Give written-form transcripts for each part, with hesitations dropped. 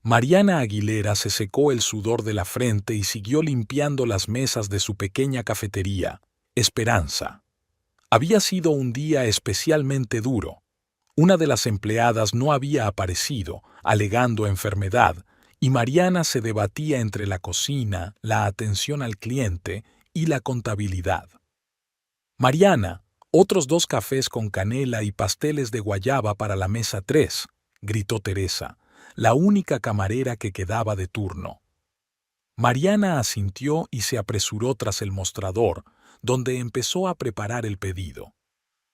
Mariana Aguilera se secó el sudor de la frente y siguió limpiando las mesas de su pequeña cafetería, Esperanza. Había sido un día especialmente duro. Una de las empleadas no había aparecido, alegando enfermedad, y Mariana se debatía entre la cocina, la atención al cliente y la contabilidad. «Mariana, otros 2 cafés con canela y pasteles de guayaba para la mesa 3», gritó Teresa, la única camarera que quedaba de turno. Mariana asintió y se apresuró tras el mostrador, donde empezó a preparar el pedido.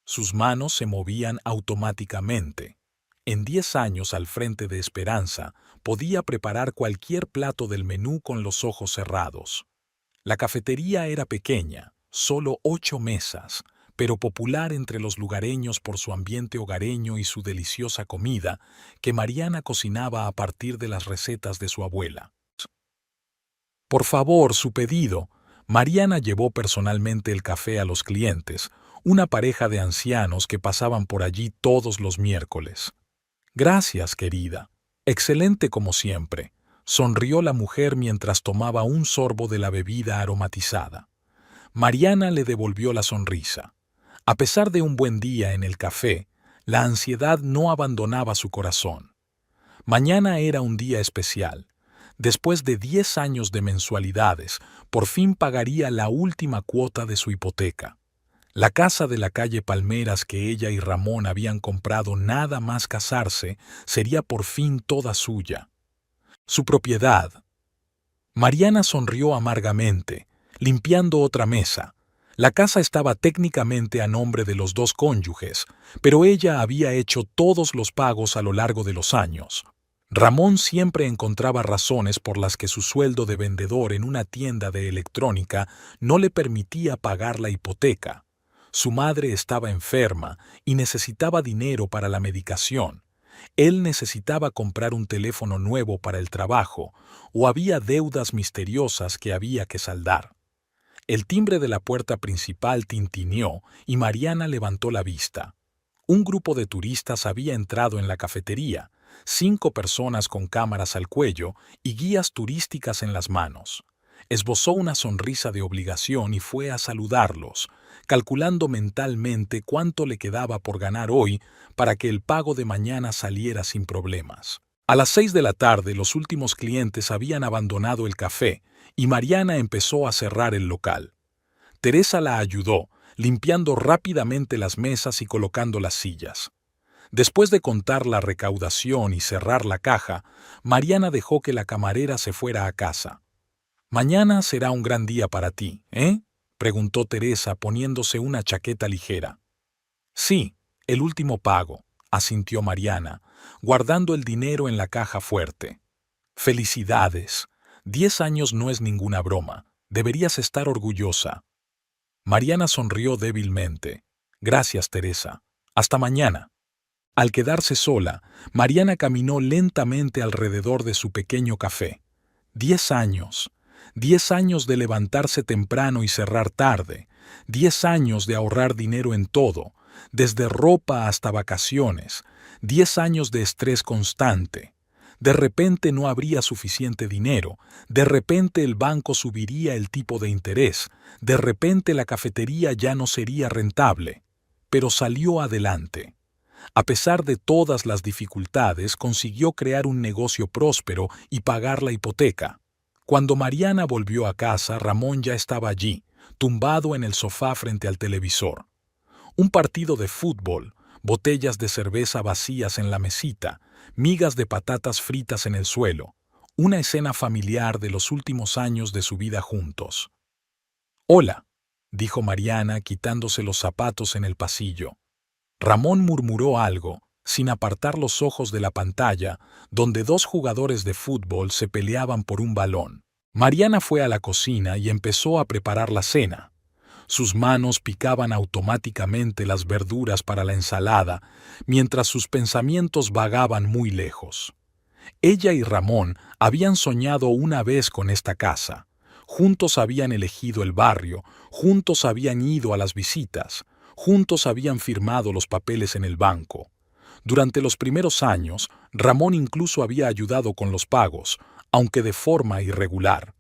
Sus manos se movían automáticamente. En 10 años al frente de Esperanza, podía preparar cualquier plato del menú con los ojos cerrados. La cafetería era pequeña, solo 8 mesas, pero popular entre los lugareños por su ambiente hogareño y su deliciosa comida, que Mariana cocinaba a partir de las recetas de su abuela. «Por favor, su pedido». Mariana llevó personalmente el café a los clientes, una pareja de ancianos que pasaban por allí todos los miércoles. «Gracias, querida. Excelente como siempre», sonrió la mujer mientras tomaba un sorbo de la bebida aromatizada. Mariana le devolvió la sonrisa. A pesar de un buen día en el café, la ansiedad no abandonaba su corazón. Mañana era un día especial. Después de 10 años de mensualidades, por fin pagaría la última cuota de su hipoteca. La casa de la calle Palmeras que ella y Ramón habían comprado nada más casarse sería por fin toda suya. Su propiedad. Mariana sonrió amargamente, limpiando otra mesa. La casa estaba técnicamente a nombre de los 2 cónyuges, pero ella había hecho todos los pagos a lo largo de los años. Ramón siempre encontraba razones por las que su sueldo de vendedor en una tienda de electrónica no le permitía pagar la hipoteca. Su madre estaba enferma y necesitaba dinero para la medicación. Él necesitaba comprar un teléfono nuevo para el trabajo, o había deudas misteriosas que había que saldar. El timbre de la puerta principal tintineó y Mariana levantó la vista. Un grupo de turistas había entrado en la cafetería, 5 personas con cámaras al cuello y guías turísticas en las manos. Esbozó una sonrisa de obligación y fue a saludarlos, calculando mentalmente cuánto le quedaba por ganar hoy para que el pago de mañana saliera sin problemas. A las 6 de la tarde los últimos clientes habían abandonado el café y Mariana empezó a cerrar el local. Teresa la ayudó, limpiando rápidamente las mesas y colocando las sillas. Después de contar la recaudación y cerrar la caja, Mariana dejó que la camarera se fuera a casa. «Mañana será un gran día para ti, ¿eh?», preguntó Teresa poniéndose una chaqueta ligera. «Sí, el último pago», asintió Mariana, guardando el dinero en la caja fuerte. «Felicidades. 10 años no es ninguna broma. Deberías estar orgullosa». Mariana sonrió débilmente. «Gracias, Teresa. Hasta mañana». Al quedarse sola, Mariana caminó lentamente alrededor de su pequeño café. 10 años. 10 años de levantarse temprano y cerrar tarde. 10 años de ahorrar dinero en todo, desde ropa hasta vacaciones. 10 años de estrés constante. De repente no habría suficiente dinero. De repente el banco subiría el tipo de interés. De repente la cafetería ya no sería rentable. Pero salió adelante. A pesar de todas las dificultades, consiguió crear un negocio próspero y pagar la hipoteca. Cuando Mariana volvió a casa, Ramón ya estaba allí, tumbado en el sofá frente al televisor. Un partido de fútbol, botellas de cerveza vacías en la mesita, migas de patatas fritas en el suelo, una escena familiar de los últimos años de su vida juntos. «Hola», dijo Mariana quitándose los zapatos en el pasillo. Ramón murmuró algo, sin apartar los ojos de la pantalla, donde 2 jugadores de fútbol se peleaban por un balón. Mariana fue a la cocina y empezó a preparar la cena. Sus manos picaban automáticamente las verduras para la ensalada, mientras sus pensamientos vagaban muy lejos. Ella y Ramón habían soñado una vez con esta casa. Juntos habían elegido el barrio, juntos habían ido a las visitas, juntos habían firmado los papeles en el banco. Durante los primeros años, Ramón incluso había ayudado con los pagos, aunque de forma irregular.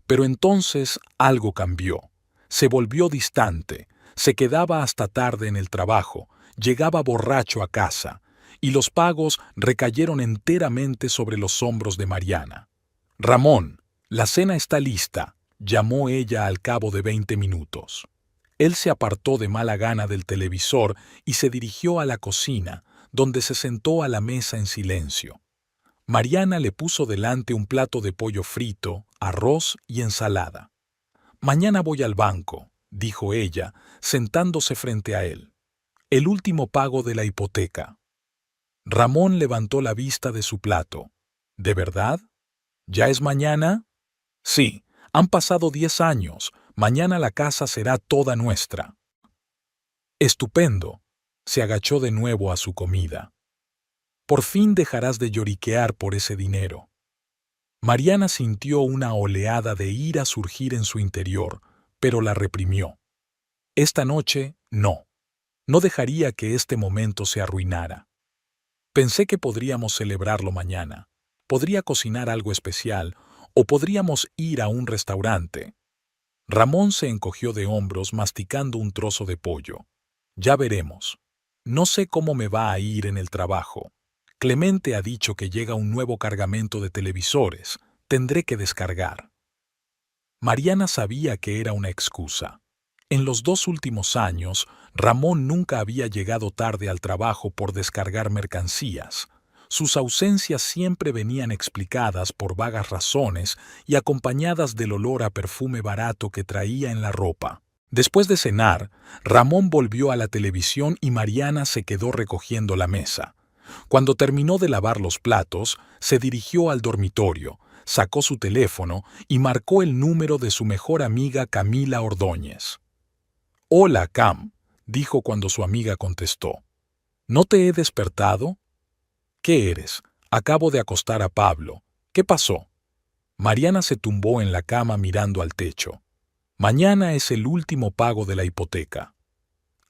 Pero entonces algo cambió. Se volvió distante, se quedaba hasta tarde en el trabajo, llegaba borracho a casa, y los pagos recayeron enteramente sobre los hombros de Mariana. Ramón, la cena está lista, llamó ella al cabo de 20 minutos. Él se apartó de mala gana del televisor y se dirigió a la cocina, donde se sentó a la mesa en silencio. Mariana le puso delante un plato de pollo frito, arroz y ensalada. «Mañana voy al banco», dijo ella, sentándose frente a él. «El último pago de la hipoteca». Ramón levantó la vista de su plato. «¿De verdad? ¿Ya es mañana?» «Sí, han pasado 10 años. Mañana la casa será toda nuestra». «Estupendo». Se agachó de nuevo a su comida. «Por fin dejarás de lloriquear por ese dinero». Mariana sintió una oleada de ira surgir en su interior, pero la reprimió. Esta noche, no. No dejaría que este momento se arruinara. Pensé que podríamos celebrarlo mañana. Podría cocinar algo especial o podríamos ir a un restaurante. Ramón se encogió de hombros masticando un trozo de pollo. Ya veremos. No sé cómo me va a ir en el trabajo. Clemente ha dicho que llega un nuevo cargamento de televisores. Tendré que descargar. Mariana sabía que era una excusa. En los 2 últimos años, Ramón nunca había llegado tarde al trabajo por descargar mercancías. Sus ausencias siempre venían explicadas por vagas razones y acompañadas del olor a perfume barato que traía en la ropa. Después de cenar, Ramón volvió a la televisión y Mariana se quedó recogiendo la mesa. Cuando terminó de lavar los platos, se dirigió al dormitorio, sacó su teléfono y marcó el número de su mejor amiga Camila Ordóñez. «Hola, Cam», dijo cuando su amiga contestó. «¿No te he despertado?» «¿Qué eres? Acabo de acostar a Pablo. ¿Qué pasó?» Mariana se tumbó en la cama mirando al techo. «Mañana es el último pago de la hipoteca».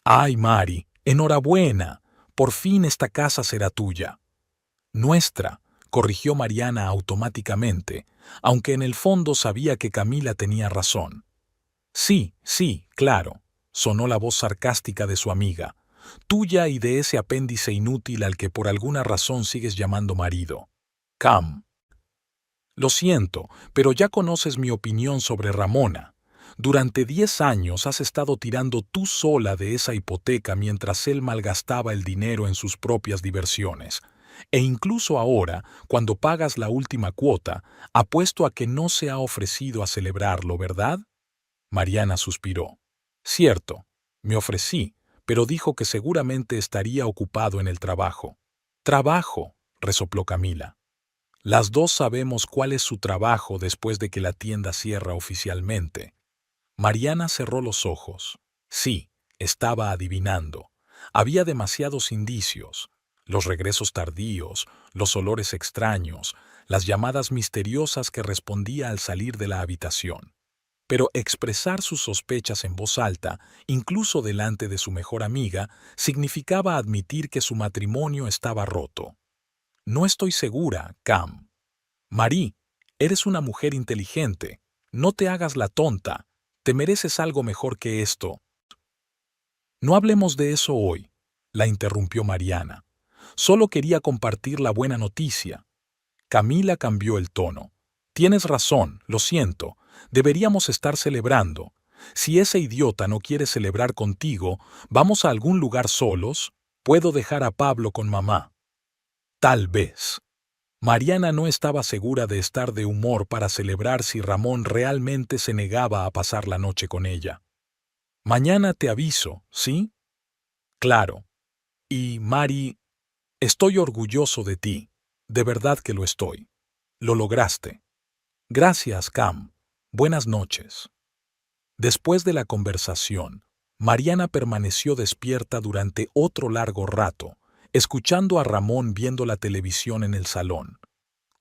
«Ay, Mari, enhorabuena. Por fin esta casa será tuya». «Nuestra», corrigió Mariana automáticamente, aunque en el fondo sabía que Camila tenía razón. «Sí, sí, claro», sonó la voz sarcástica de su amiga. «Tuya y de ese apéndice inútil al que por alguna razón sigues llamando marido. Cam». «Lo siento, pero ya conoces mi opinión sobre Ramona. Durante 10 años has estado tirando tú sola de esa hipoteca mientras él malgastaba el dinero en sus propias diversiones. E incluso ahora, cuando pagas la última cuota, apuesto a que no se ha ofrecido a celebrarlo, ¿verdad?» Mariana suspiró. «Cierto, me ofrecí, pero dijo que seguramente estaría ocupado en el trabajo». «Trabajo», resopló Camila. «Las dos sabemos cuál es su trabajo después de que la tienda cierra oficialmente». Mariana cerró los ojos. Sí, estaba adivinando. Había demasiados indicios. Los regresos tardíos, los olores extraños, las llamadas misteriosas que respondía al salir de la habitación. Pero expresar sus sospechas en voz alta, incluso delante de su mejor amiga, significaba admitir que su matrimonio estaba roto. «No estoy segura, Cam». «Marí, eres una mujer inteligente. No te hagas la tonta. Te mereces algo mejor que esto». «No hablemos de eso hoy», la interrumpió Mariana. «Solo quería compartir la buena noticia». Camila cambió el tono. «Tienes razón, lo siento. Deberíamos estar celebrando. Si ese idiota no quiere celebrar contigo, ¿vamos a algún lugar solos? Puedo dejar a Pablo con mamá». «Tal vez». Mariana no estaba segura de estar de humor para celebrar si Ramón realmente se negaba a pasar la noche con ella. «Mañana te aviso, ¿sí?» «Claro. Y, Mari, estoy orgulloso de ti. De verdad que lo estoy. Lo lograste». «Gracias, Cam. Buenas noches». Después de la conversación, Mariana permaneció despierta durante otro largo rato, escuchando a Ramón viendo la televisión en el salón.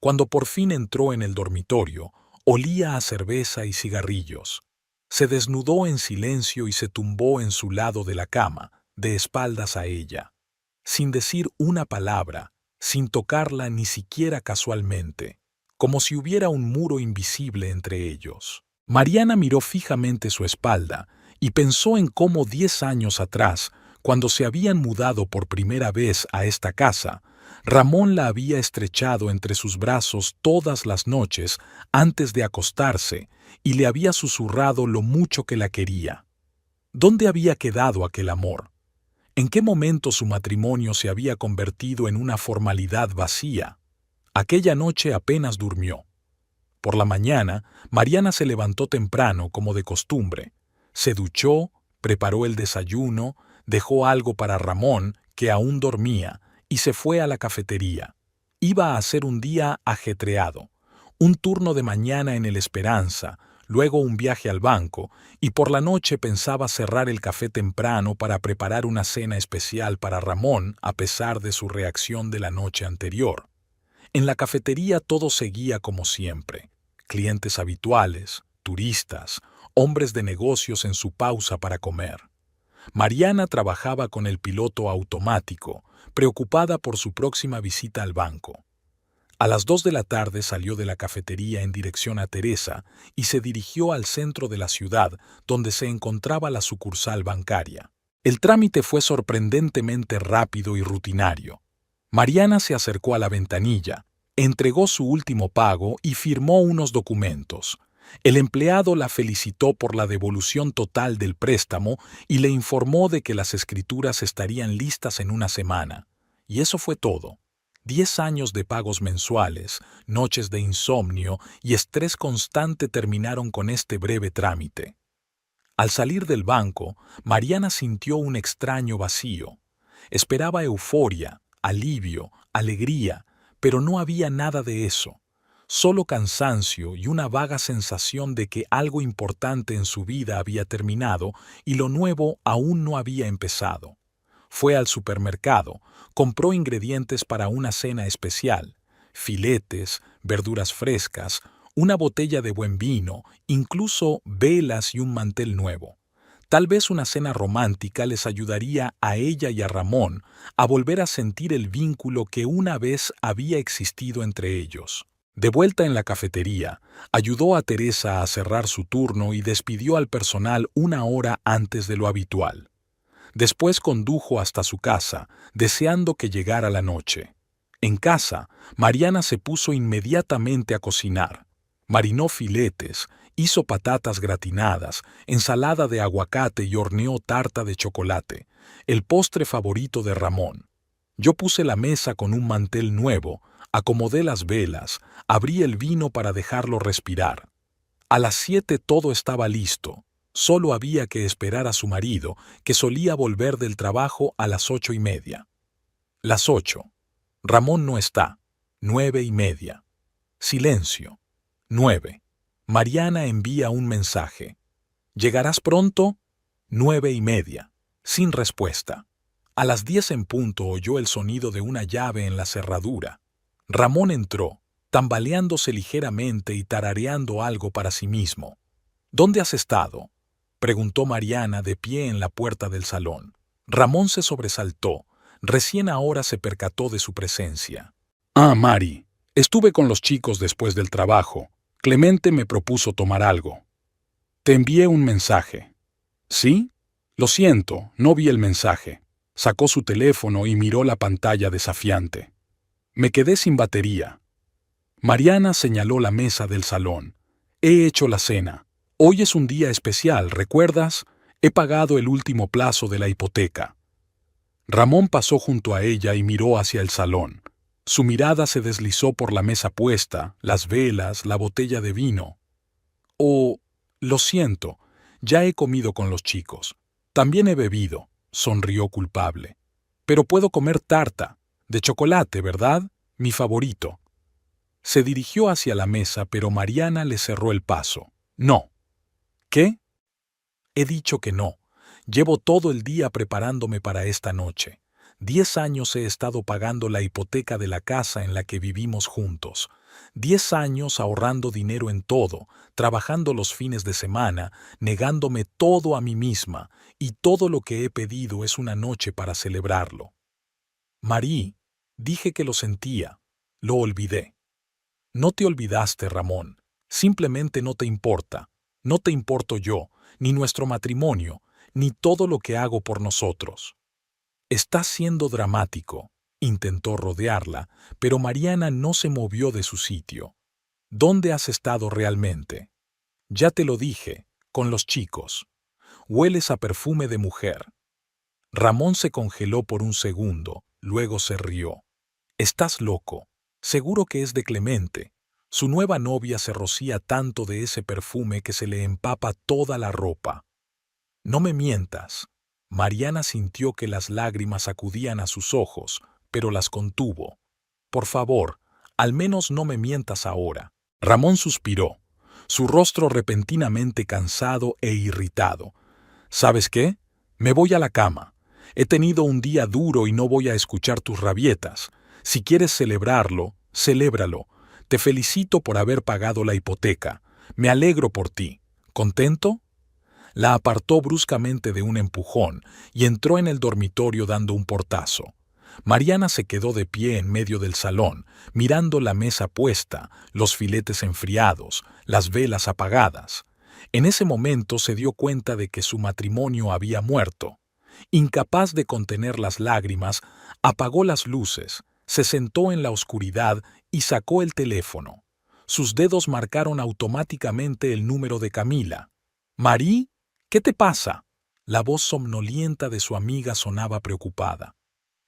Cuando por fin entró en el dormitorio, olía a cerveza y cigarrillos. Se desnudó en silencio y se tumbó en su lado de la cama, de espaldas a ella. sin decir una palabra, sin tocarla ni siquiera casualmente, como si hubiera un muro invisible entre ellos. Mariana miró fijamente su espalda y pensó en cómo 10 años atrás, cuando se habían mudado por primera vez a esta casa, Ramón la había estrechado entre sus brazos todas las noches antes de acostarse y le había susurrado lo mucho que la quería. ¿Dónde había quedado aquel amor? ¿En qué momento su matrimonio se había convertido en una formalidad vacía? Aquella noche apenas durmió. Por la mañana, Mariana se levantó temprano, como de costumbre. Se duchó, preparó el desayuno, dejó algo para Ramón, que aún dormía, y se fue a la cafetería. Iba a ser un día ajetreado. Un turno de mañana en el Esperanza, luego un viaje al banco, y por la noche pensaba cerrar el café temprano para preparar una cena especial para Ramón a pesar de su reacción de la noche anterior. En la cafetería todo seguía como siempre. Clientes habituales, turistas, hombres de negocios en su pausa para comer. Mariana trabajaba con el piloto automático, preocupada por su próxima visita al banco. A las 2 de la tarde salió de la cafetería en dirección a Teresa y se dirigió al centro de la ciudad, donde se encontraba la sucursal bancaria. El trámite fue sorprendentemente rápido y rutinario. Mariana se acercó a la ventanilla, entregó su último pago y firmó unos documentos. El empleado la felicitó por la devolución total del préstamo y le informó de que las escrituras estarían listas en una semana. Y eso fue todo. 10 años de pagos mensuales, noches de insomnio y estrés constante terminaron con este breve trámite. Al salir del banco, Mariana sintió un extraño vacío. Esperaba euforia, alivio, alegría, pero no había nada de eso. Solo cansancio y una vaga sensación de que algo importante en su vida había terminado y lo nuevo aún no había empezado. Fue al supermercado, compró ingredientes para una cena especial, filetes, verduras frescas, una botella de buen vino, incluso velas y un mantel nuevo. Tal vez una cena romántica les ayudaría a ella y a Ramón a volver a sentir el vínculo que una vez había existido entre ellos. De vuelta en la cafetería, ayudó a Teresa a cerrar su turno y despidió al personal una hora antes de lo habitual. Después condujo hasta su casa, deseando que llegara la noche. En casa, Mariana se puso inmediatamente a cocinar. Marinó filetes, hizo patatas gratinadas, ensalada de aguacate y horneó tarta de chocolate, el postre favorito de Ramón. Yo puse la mesa con un mantel nuevo, acomodé las velas, abrí el vino para dejarlo respirar. A las 7 todo estaba listo. Solo había que esperar a su marido, que solía volver del trabajo a las 8:30. Las 8. Ramón no está. 9:30. Silencio. 9. Mariana envía un mensaje. ¿Llegarás pronto? 9:30. Sin respuesta. A las 10 en punto oyó el sonido de una llave en la cerradura. Ramón entró, tambaleándose ligeramente y tarareando algo para sí mismo. ¿Dónde has estado?, preguntó Mariana de pie en la puerta del salón. Ramón se sobresaltó. Recién ahora se percató de su presencia. Ah, Mari, estuve con los chicos después del trabajo. Clemente me propuso tomar algo. Te envié un mensaje. ¿Sí? Lo siento, no vi el mensaje. Sacó su teléfono y miró la pantalla desafiante. Me quedé sin batería. Mariana señaló la mesa del salón. He hecho la cena. Hoy es un día especial, ¿recuerdas? He pagado el último plazo de la hipoteca. Ramón pasó junto a ella y miró hacia el salón. Su mirada se deslizó por la mesa puesta, las velas, la botella de vino. Oh, lo siento, ya he comido con los chicos. También he bebido, sonrió culpable. Pero puedo comer tarta, de chocolate, ¿verdad? Mi favorito. Se dirigió hacia la mesa, pero Mariana le cerró el paso. No. ¿Qué? He dicho que no. Llevo todo el día preparándome para esta noche. 10 años he estado pagando la hipoteca de la casa en la que vivimos juntos. 10 años ahorrando dinero en todo, trabajando los fines de semana, negándome todo a mí misma, y todo lo que he pedido es una noche para celebrarlo. Marí, dije que lo sentía. Lo olvidé. No te olvidaste, Ramón. Simplemente no te importa. No te importo yo, ni nuestro matrimonio, ni todo lo que hago por nosotros. Estás siendo dramático. Intentó rodearla, pero Mariana no se movió de su sitio. ¿Dónde has estado realmente? Ya te lo dije, con los chicos. Hueles a perfume de mujer. Ramón se congeló por un segundo, luego se rió. Estás loco. Seguro que es de Clemente. Su nueva novia se rocía tanto de ese perfume que se le empapa toda la ropa. No me mientas. Mariana sintió que las lágrimas acudían a sus ojos, pero las contuvo. Por favor, al menos no me mientas ahora. Ramón suspiró, su rostro repentinamente cansado e irritado. ¿Sabes qué? Me voy a la cama. He tenido un día duro y no voy a escuchar tus rabietas. Si quieres celebrarlo, celébralo. Te felicito por haber pagado la hipoteca. Me alegro por ti. ¿Contento? La apartó bruscamente de un empujón y entró en el dormitorio dando un portazo. Mariana se quedó de pie en medio del salón, mirando la mesa puesta, los filetes enfriados, las velas apagadas. En ese momento se dio cuenta de que su matrimonio había muerto. Incapaz de contener las lágrimas, apagó las luces, se sentó en la oscuridad y sacó el teléfono. Sus dedos marcaron automáticamente el número de Camila. «¿Marí? ¿Qué te pasa?» La voz somnolienta de su amiga sonaba preocupada.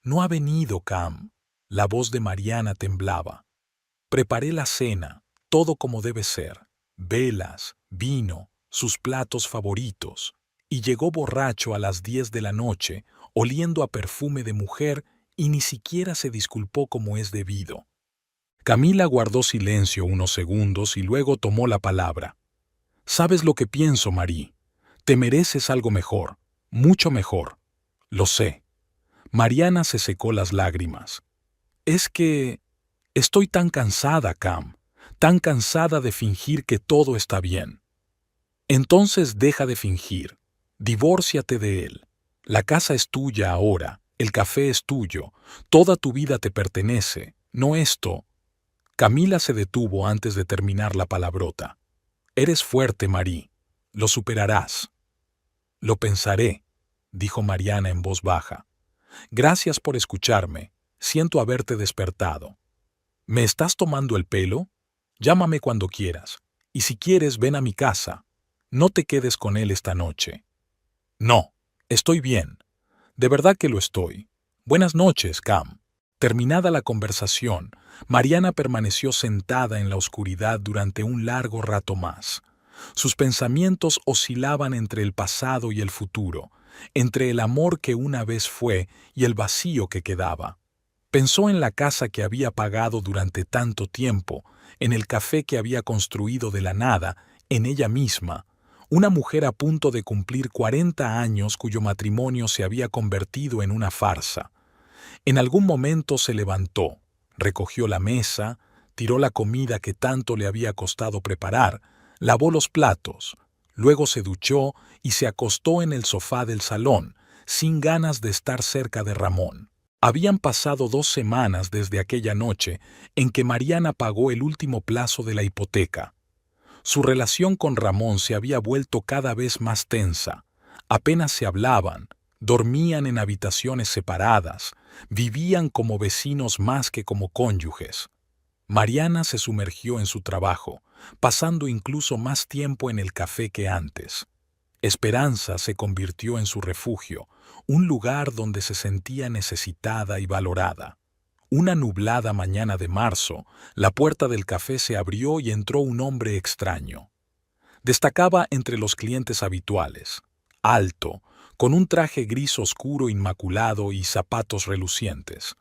«No ha venido, Cam». La voz de Mariana temblaba. «Preparé la cena, todo como debe ser. Velas, vino, sus platos favoritos. Y llegó borracho a las 10 de la noche, oliendo a perfume de mujer y ni siquiera se disculpó como es debido». Camila guardó silencio unos segundos y luego tomó la palabra. «¿Sabes lo que pienso, Marí? Te mereces algo mejor, mucho mejor. Lo sé». Mariana se secó las lágrimas. «Es que estoy tan cansada, Cam, tan cansada de fingir que todo está bien». «Entonces deja de fingir. Divórciate de él. La casa es tuya ahora, el café es tuyo, toda tu vida te pertenece, no esto». Camila se detuvo antes de terminar la palabrota. «Eres fuerte, Marí. Lo superarás». «Lo pensaré», dijo Mariana en voz baja. «Gracias por escucharme. Siento haberte despertado». «¿Me estás tomando el pelo? Llámame cuando quieras. Y si quieres, ven a mi casa. No te quedes con él esta noche». «No, estoy bien. De verdad que lo estoy. Buenas noches, Cam». Terminada la conversación, Mariana permaneció sentada en la oscuridad durante un largo rato más. Sus pensamientos oscilaban entre el pasado y el futuro, entre el amor que una vez fue y el vacío que quedaba. Pensó en la casa que había pagado durante tanto tiempo, en el café que había construido de la nada, en ella misma, una mujer a punto de cumplir 40 años cuyo matrimonio se había convertido en una farsa. En algún momento se levantó, recogió la mesa, tiró la comida que tanto le había costado preparar, lavó los platos, luego se duchó y se acostó en el sofá del salón, sin ganas de estar cerca de Ramón. Habían pasado 2 semanas desde aquella noche en que Mariana pagó el último plazo de la hipoteca. Su relación con Ramón se había vuelto cada vez más tensa. Apenas se hablaban, dormían en habitaciones separadas, vivían como vecinos más que como cónyuges. Mariana se sumergió en su trabajo, pasando incluso más tiempo en el café que antes. Esperanza se convirtió en su refugio, un lugar donde se sentía necesitada y valorada. Una nublada mañana de marzo, la puerta del café se abrió y entró un hombre extraño. Destacaba entre los clientes habituales, alto, con un traje gris oscuro inmaculado y zapatos relucientes.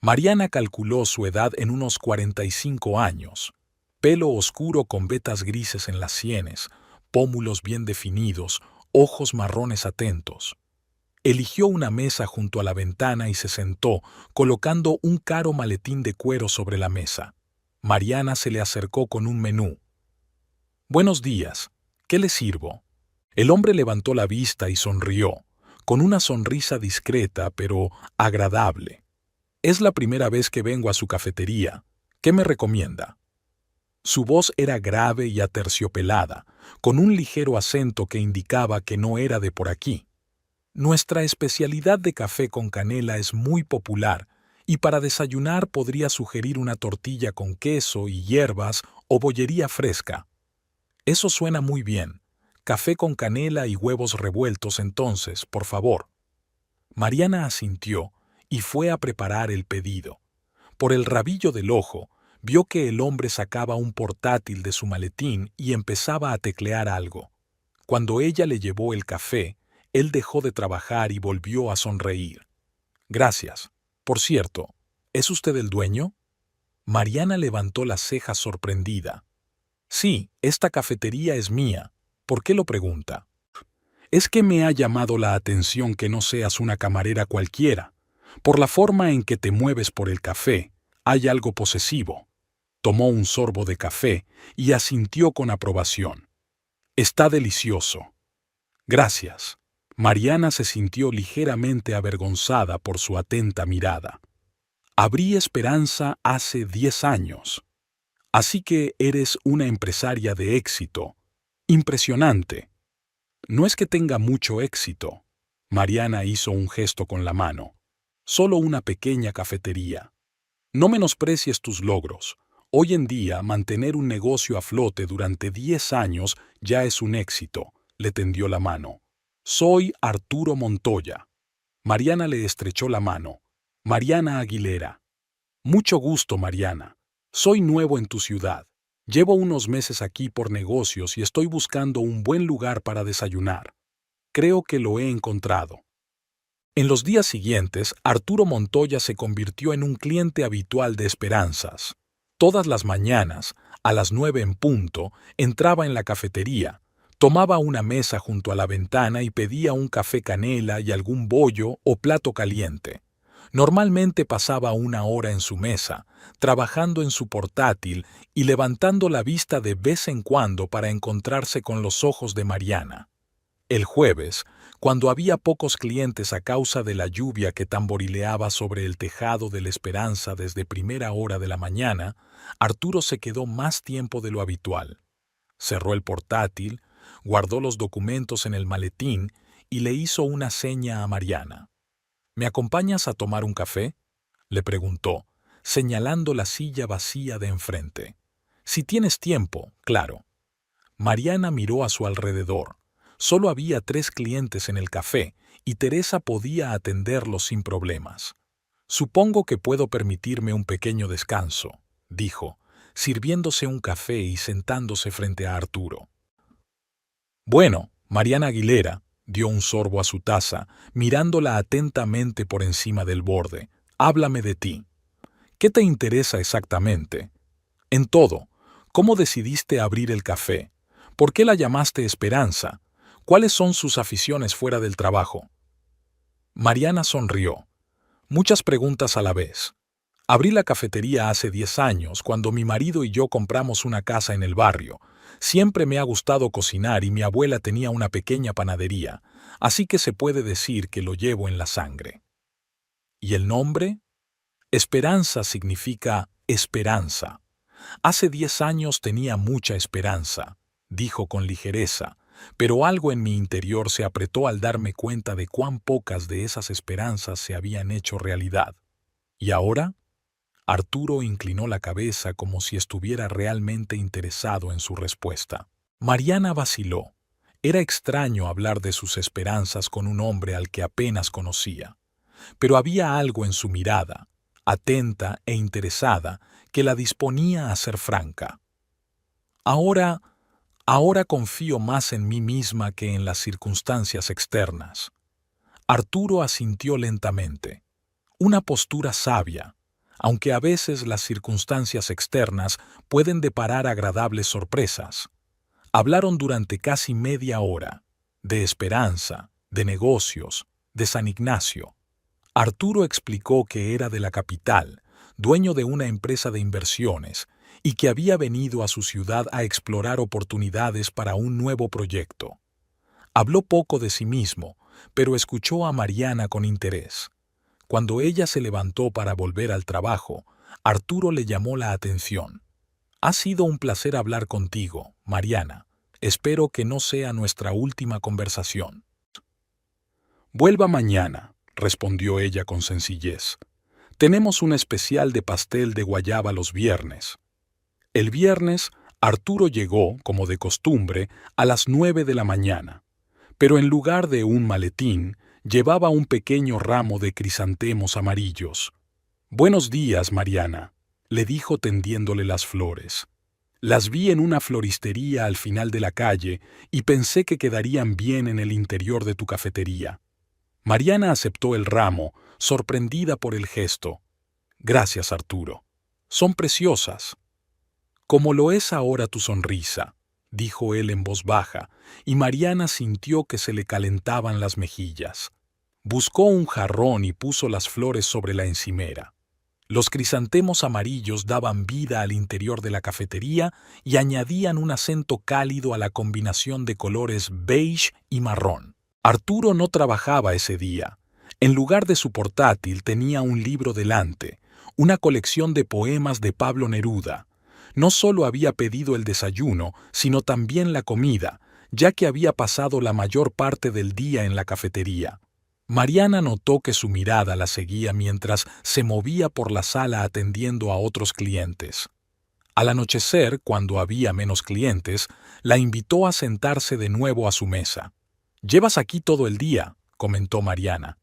Mariana calculó su edad en unos 45 años. Pelo oscuro con vetas grises en las sienes, pómulos bien definidos, ojos marrones atentos. Eligió una mesa junto a la ventana y se sentó, colocando un caro maletín de cuero sobre la mesa. Mariana se le acercó con un menú. «Buenos días. ¿Qué le sirvo?» El hombre levantó la vista y sonrió, con una sonrisa discreta pero agradable. Es la primera vez que vengo a su cafetería. ¿Qué me recomienda? Su voz era grave y aterciopelada, con un ligero acento que indicaba que no era de por aquí. Nuestra especialidad de café con canela es muy popular y para desayunar podría sugerir una tortilla con queso y hierbas o bollería fresca. Eso suena muy bien. Café con canela y huevos revueltos entonces, por favor. Mariana asintió y fue a preparar el pedido. Por el rabillo del ojo, vio que el hombre sacaba un portátil de su maletín y empezaba a teclear algo. Cuando ella le llevó el café, él dejó de trabajar y volvió a sonreír. Gracias. Por cierto, ¿es usted el dueño? Mariana levantó las cejas sorprendida. Sí, esta cafetería es mía. ¿Por qué lo pregunta? Es que me ha llamado la atención que no seas una camarera cualquiera. Por la forma en que te mueves por el café, hay algo posesivo. Tomó un sorbo de café y asintió con aprobación. Está delicioso. Gracias. Mariana se sintió ligeramente avergonzada por su atenta mirada. Abrí Esperanza hace 10 años. Así que eres una empresaria de éxito. Impresionante. No es que tenga mucho éxito. Mariana hizo un gesto con la mano. Solo una pequeña cafetería. No menosprecies tus logros. Hoy en día, mantener un negocio a flote durante 10 años ya es un éxito. Le tendió la mano. Soy Arturo Montoya. Mariana le estrechó la mano. Mariana Aguilera. Mucho gusto, Mariana. Soy nuevo en tu ciudad. Llevo unos meses aquí por negocios y estoy buscando un buen lugar para desayunar. Creo que lo he encontrado. En los días siguientes, Arturo Montoya se convirtió en un cliente habitual de Esperanzas. Todas las mañanas, a las 9 en punto, entraba en la cafetería, tomaba una mesa junto a la ventana y pedía un café canela y algún bollo o plato caliente. Normalmente pasaba una hora en su mesa, trabajando en su portátil y levantando la vista de vez en cuando para encontrarse con los ojos de Mariana. El jueves, cuando había pocos clientes a causa de la lluvia que tamborileaba sobre el tejado de la Esperanza desde primera hora de la mañana, Arturo se quedó más tiempo de lo habitual. Cerró el portátil, guardó los documentos en el maletín y le hizo una seña a Mariana. ¿Me acompañas a tomar un café?, le preguntó, señalando la silla vacía de enfrente. Si tienes tiempo, claro. Mariana miró a su alrededor. Solo había 3 clientes en el café y Teresa podía atenderlos sin problemas. Supongo que puedo permitirme un pequeño descanso, dijo, sirviéndose un café y sentándose frente a Arturo. Bueno, Mariana Aguilera, dio un sorbo a su taza, mirándola atentamente por encima del borde. Háblame de ti. ¿Qué te interesa exactamente? En todo. ¿Cómo decidiste abrir el café? ¿Por qué la llamaste Esperanza? ¿Cuáles son sus aficiones fuera del trabajo? Mariana sonrió. Muchas preguntas a la vez. Abrí la cafetería hace 10 años, cuando mi marido y yo compramos una casa en el barrio. Siempre me ha gustado cocinar y mi abuela tenía una pequeña panadería, así que se puede decir que lo llevo en la sangre. ¿Y el nombre? Esperanza significa esperanza. Hace 10 años tenía mucha esperanza, dijo con ligereza, pero algo en mi interior se apretó al darme cuenta de cuán pocas de esas esperanzas se habían hecho realidad. ¿Y ahora? Arturo inclinó la cabeza como si estuviera realmente interesado en su respuesta. Mariana vaciló. Era extraño hablar de sus esperanzas con un hombre al que apenas conocía. Pero había algo en su mirada, atenta e interesada, que la disponía a ser franca. Ahora confío más en mí misma que en las circunstancias externas. Arturo asintió lentamente. Una postura sabia, aunque a veces las circunstancias externas pueden deparar agradables sorpresas. Hablaron durante casi media hora, de esperanza, de negocios, de San Ignacio. Arturo explicó que era de la capital, dueño de una empresa de inversiones, y que había venido a su ciudad a explorar oportunidades para un nuevo proyecto. Habló poco de sí mismo, pero escuchó a Mariana con interés. Cuando ella se levantó para volver al trabajo, Arturo le llamó la atención. Ha sido un placer hablar contigo, Mariana. Espero que no sea nuestra última conversación. Vuelva mañana, respondió ella con sencillez. Tenemos un especial de pastel de guayaba los viernes. El viernes, Arturo llegó, como de costumbre, a las 9 de la mañana, pero en lugar de un maletín, llevaba un pequeño ramo de crisantemos amarillos. «Buenos días, Mariana», le dijo tendiéndole las flores. «Las vi en una floristería al final de la calle y pensé que quedarían bien en el interior de tu cafetería». Mariana aceptó el ramo, sorprendida por el gesto. «Gracias, Arturo. Son preciosas». «Como lo es ahora tu sonrisa», dijo él en voz baja, y Mariana sintió que se le calentaban las mejillas. Buscó un jarrón y puso las flores sobre la encimera. Los crisantemos amarillos daban vida al interior de la cafetería y añadían un acento cálido a la combinación de colores beige y marrón. Arturo no trabajaba ese día. En lugar de su portátil tenía un libro delante, una colección de poemas de Pablo Neruda. No solo había pedido el desayuno, sino también la comida, ya que había pasado la mayor parte del día en la cafetería. Mariana notó que su mirada la seguía mientras se movía por la sala atendiendo a otros clientes. Al anochecer, cuando había menos clientes, la invitó a sentarse de nuevo a su mesa. «Llevas aquí todo el día», comentó Mariana.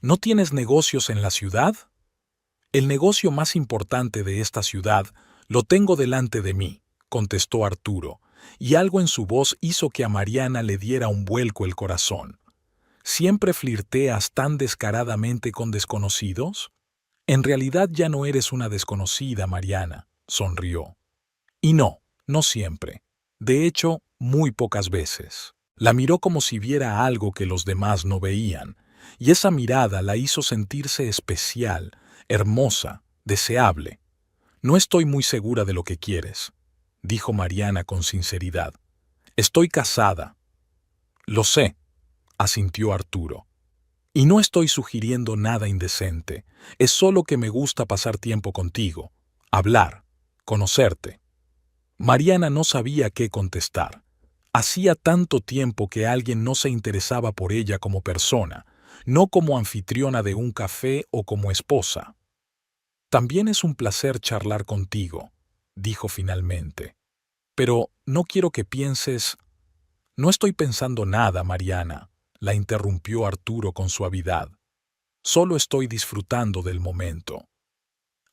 «¿No tienes negocios en la ciudad?» «El negocio más importante de esta ciudad lo tengo delante de mí», contestó Arturo, y algo en su voz hizo que a Mariana le diera un vuelco el corazón. ¿Siempre flirteas tan descaradamente con desconocidos? En realidad ya no eres una desconocida, Mariana, sonrió. Y no, no siempre. De hecho, muy pocas veces. La miró como si viera algo que los demás no veían, y esa mirada la hizo sentirse especial, hermosa, deseable. «No estoy muy segura de lo que quieres», dijo Mariana con sinceridad. «Estoy casada». «Lo sé», asintió Arturo. «Y no estoy sugiriendo nada indecente. Es solo que me gusta pasar tiempo contigo, hablar, conocerte». Mariana no sabía qué contestar. Hacía tanto tiempo que alguien no se interesaba por ella como persona, no como anfitriona de un café o como esposa. «También es un placer charlar contigo», dijo finalmente. «Pero no quiero que pienses...» «No estoy pensando nada, Mariana», la interrumpió Arturo con suavidad. «Solo estoy disfrutando del momento».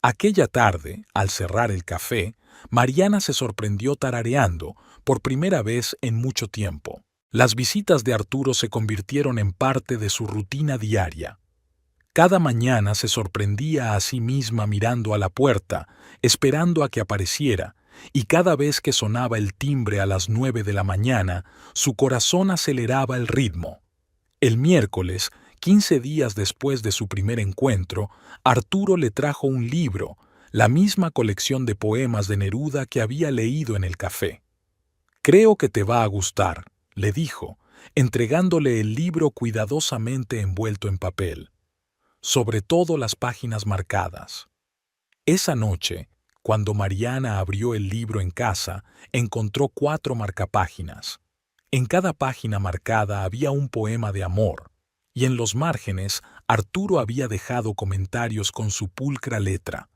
Aquella tarde, al cerrar el café, Mariana se sorprendió tarareando, por primera vez en mucho tiempo. Las visitas de Arturo se convirtieron en parte de su rutina diaria. Cada mañana se sorprendía a sí misma mirando a la puerta, esperando a que apareciera, y cada vez que sonaba el timbre a las 9 de la mañana, su corazón aceleraba el ritmo. El miércoles, 15 días después de su primer encuentro, Arturo le trajo un libro, la misma colección de poemas de Neruda que había leído en el café. «Creo que te va a gustar», le dijo, entregándole el libro cuidadosamente envuelto en papel. Sobre todo las páginas marcadas. Esa noche, cuando Mariana abrió el libro en casa, encontró 4 marcapáginas. En cada página marcada había un poema de amor, y en los márgenes Arturo había dejado comentarios con su pulcra letra.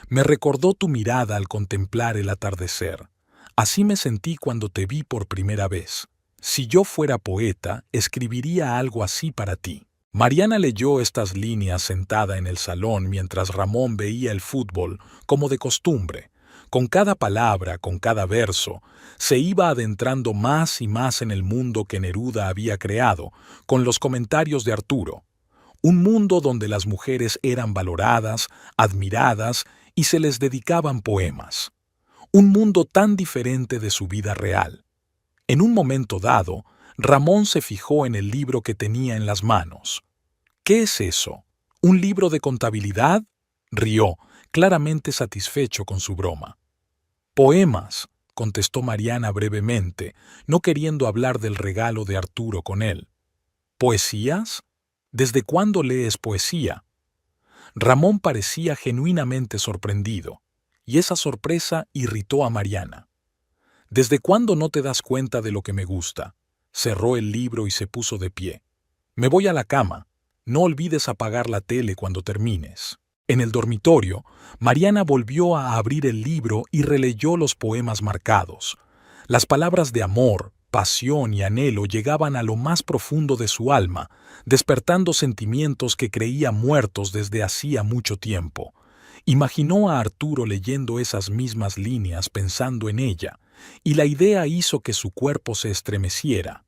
«Me recordó tu mirada al contemplar el atardecer. Así me sentí cuando te vi por primera vez. Si yo fuera poeta, escribiría algo así para ti». Mariana leyó estas líneas sentada en el salón mientras Ramón veía el fútbol, como de costumbre. Con cada palabra, con cada verso, se iba adentrando más y más en el mundo que Neruda había creado, con los comentarios de Arturo. Un mundo donde las mujeres eran valoradas, admiradas y se les dedicaban poemas. Un mundo tan diferente de su vida real. En un momento dado, Ramón se fijó en el libro que tenía en las manos. «¿Qué es eso? ¿Un libro de contabilidad?», rió, claramente satisfecho con su broma. «Poemas», contestó Mariana brevemente, no queriendo hablar del regalo de Arturo con él. «¿Poesías? ¿Desde cuándo lees poesía?» Ramón parecía genuinamente sorprendido, y esa sorpresa irritó a Mariana. ¿Desde cuándo no te das cuenta de lo que me gusta? Cerró el libro y se puso de pie. Me voy a la cama. No olvides apagar la tele cuando termines. En el dormitorio, Mariana volvió a abrir el libro y releyó los poemas marcados. Las palabras de amor, pasión y anhelo llegaban a lo más profundo de su alma, despertando sentimientos que creía muertos desde hacía mucho tiempo. Imaginó a Arturo leyendo esas mismas líneas pensando en ella, y la idea hizo que su cuerpo se estremeciera.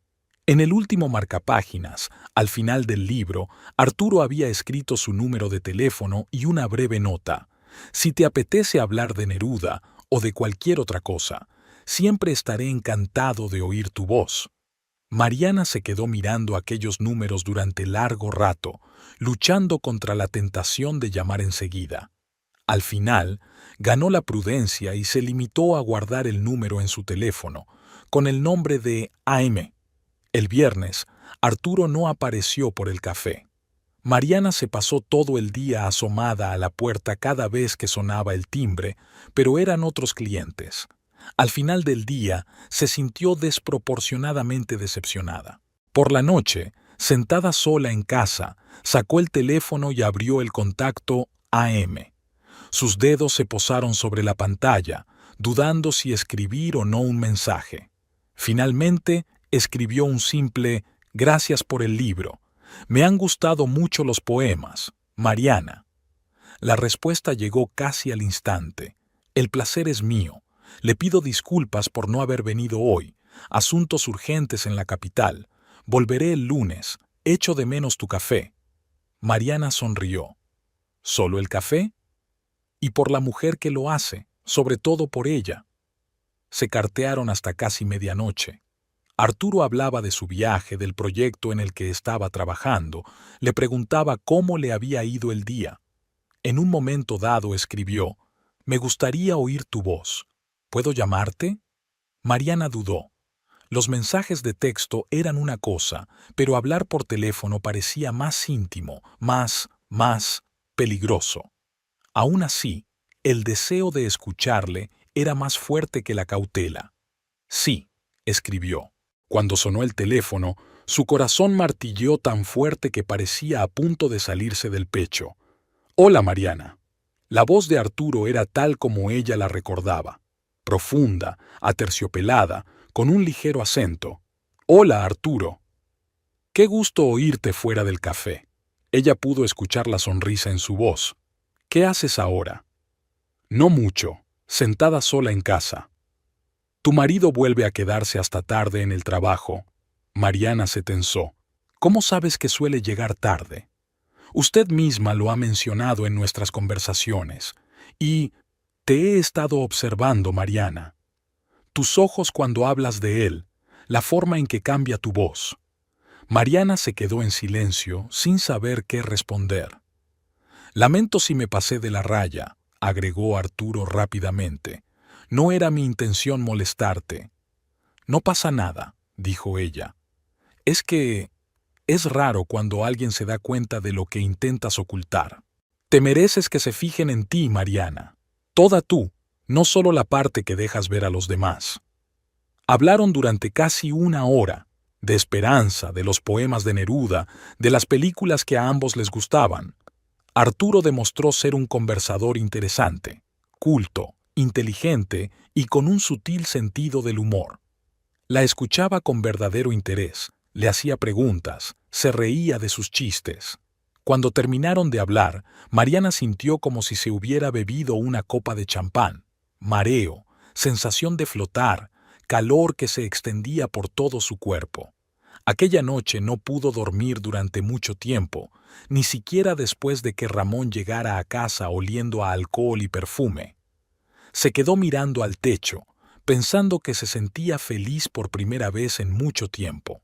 En el último marcapáginas, al final del libro, Arturo había escrito su número de teléfono y una breve nota. Si te apetece hablar de Neruda o de cualquier otra cosa, siempre estaré encantado de oír tu voz. Mariana se quedó mirando aquellos números durante largo rato, luchando contra la tentación de llamar enseguida. Al final, ganó la prudencia y se limitó a guardar el número en su teléfono, con el nombre de AM. El viernes, Arturo no apareció por el café. Mariana se pasó todo el día asomada a la puerta cada vez que sonaba el timbre, pero eran otros clientes. Al final del día, se sintió desproporcionadamente decepcionada. Por la noche, sentada sola en casa, sacó el teléfono y abrió el contacto AM. Sus dedos se posaron sobre la pantalla, dudando si escribir o no un mensaje. Finalmente, escribió un simple «Gracias por el libro. Me han gustado mucho los poemas. Mariana». La respuesta llegó casi al instante. «El placer es mío. Le pido disculpas por no haber venido hoy. Asuntos urgentes en la capital. Volveré el lunes. Echo de menos tu café». Mariana sonrió. ¿Solo el café? Y por la mujer que lo hace, sobre todo por ella. Se cartearon hasta casi medianoche. Arturo hablaba de su viaje, del proyecto en el que estaba trabajando, le preguntaba cómo le había ido el día. En un momento dado escribió, «Me gustaría oír tu voz. ¿Puedo llamarte?» Mariana dudó. Los mensajes de texto eran una cosa, pero hablar por teléfono parecía más íntimo, más peligroso. Aún así, el deseo de escucharle era más fuerte que la cautela. «Sí», escribió. Cuando sonó el teléfono, su corazón martilleó tan fuerte que parecía a punto de salirse del pecho. «Hola, Mariana». La voz de Arturo era tal como ella la recordaba, profunda, aterciopelada, con un ligero acento. «Hola, Arturo». «Qué gusto oírte fuera del café». Ella pudo escuchar la sonrisa en su voz. «¿Qué haces ahora?» «No mucho, sentada sola en casa». «Tu marido vuelve a quedarse hasta tarde en el trabajo». Mariana se tensó. «¿Cómo sabes que suele llegar tarde?» «Usted misma lo ha mencionado en nuestras conversaciones. Y te he estado observando, Mariana. Tus ojos cuando hablas de él, la forma en que cambia tu voz». Mariana se quedó en silencio, sin saber qué responder. «Lamento si me pasé de la raya», agregó Arturo rápidamente. «No era mi intención molestarte». «No pasa nada», dijo ella. «Es que es raro cuando alguien se da cuenta de lo que intentas ocultar. Te mereces que se fijen en ti, Mariana. Toda tú, no solo la parte que dejas ver a los demás». Hablaron durante casi una hora, de esperanza, de los poemas de Neruda, de las películas que a ambos les gustaban. Arturo demostró ser un conversador interesante, culto, inteligente y con un sutil sentido del humor. La escuchaba con verdadero interés, le hacía preguntas, se reía de sus chistes. Cuando terminaron de hablar, Mariana sintió como si se hubiera bebido una copa de champán. Mareo, sensación de flotar, calor que se extendía por todo su cuerpo. Aquella noche no pudo dormir durante mucho tiempo, ni siquiera después de que Ramón llegara a casa oliendo a alcohol y perfume. Se quedó mirando al techo, pensando que se sentía feliz por primera vez en mucho tiempo.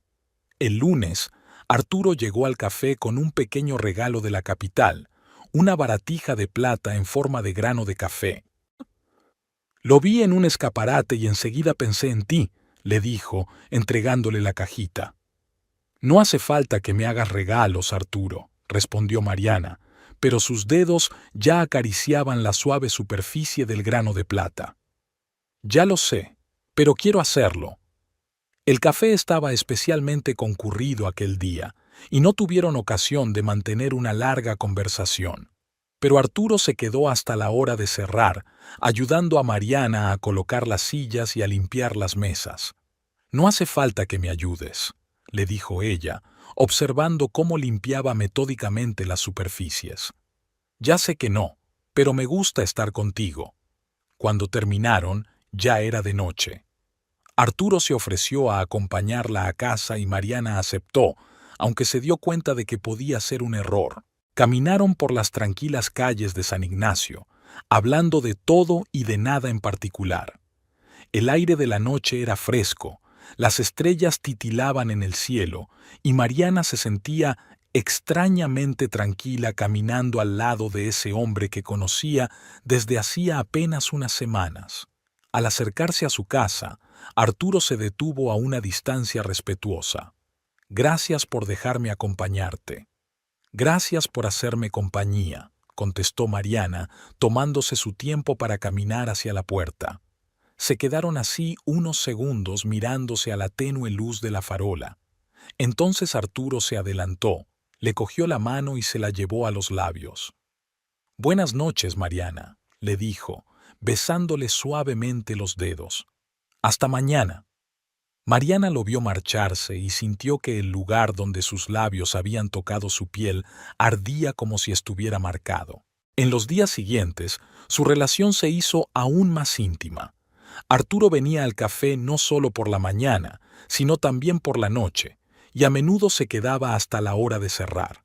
El lunes, Arturo llegó al café con un pequeño regalo de la capital, una baratija de plata en forma de grano de café. «Lo vi en un escaparate y enseguida pensé en ti», le dijo, entregándole la cajita. «No hace falta que me hagas regalos, Arturo», respondió Mariana, pero sus dedos ya acariciaban la suave superficie del grano de plata. Ya lo sé, pero quiero hacerlo. El café estaba especialmente concurrido aquel día, y no tuvieron ocasión de mantener una larga conversación. Pero Arturo se quedó hasta la hora de cerrar, ayudando a Mariana a colocar las sillas y a limpiar las mesas. «No hace falta que me ayudes», le dijo ella, observando cómo limpiaba metódicamente las superficies. «Ya sé que no, pero me gusta estar contigo». Cuando terminaron, ya era de noche. Arturo se ofreció a acompañarla a casa y Mariana aceptó, aunque se dio cuenta de que podía ser un error. Caminaron por las tranquilas calles de San Ignacio, hablando de todo y de nada en particular. El aire de la noche era fresco, las estrellas titilaban en el cielo y Mariana se sentía extrañamente tranquila caminando al lado de ese hombre que conocía desde hacía apenas unas semanas. Al acercarse a su casa, Arturo se detuvo a una distancia respetuosa. «Gracias por dejarme acompañarte». «Gracias por hacerme compañía», contestó Mariana, tomándose su tiempo para caminar hacia la puerta. Se quedaron así unos segundos mirándose a la tenue luz de la farola. Entonces Arturo se adelantó, le cogió la mano y se la llevó a los labios. «Buenas noches, Mariana», le dijo, besándole suavemente los dedos. «Hasta mañana». Mariana lo vio marcharse y sintió que el lugar donde sus labios habían tocado su piel ardía como si estuviera marcado. En los días siguientes, su relación se hizo aún más íntima. Arturo venía al café no solo por la mañana, sino también por la noche, y a menudo se quedaba hasta la hora de cerrar.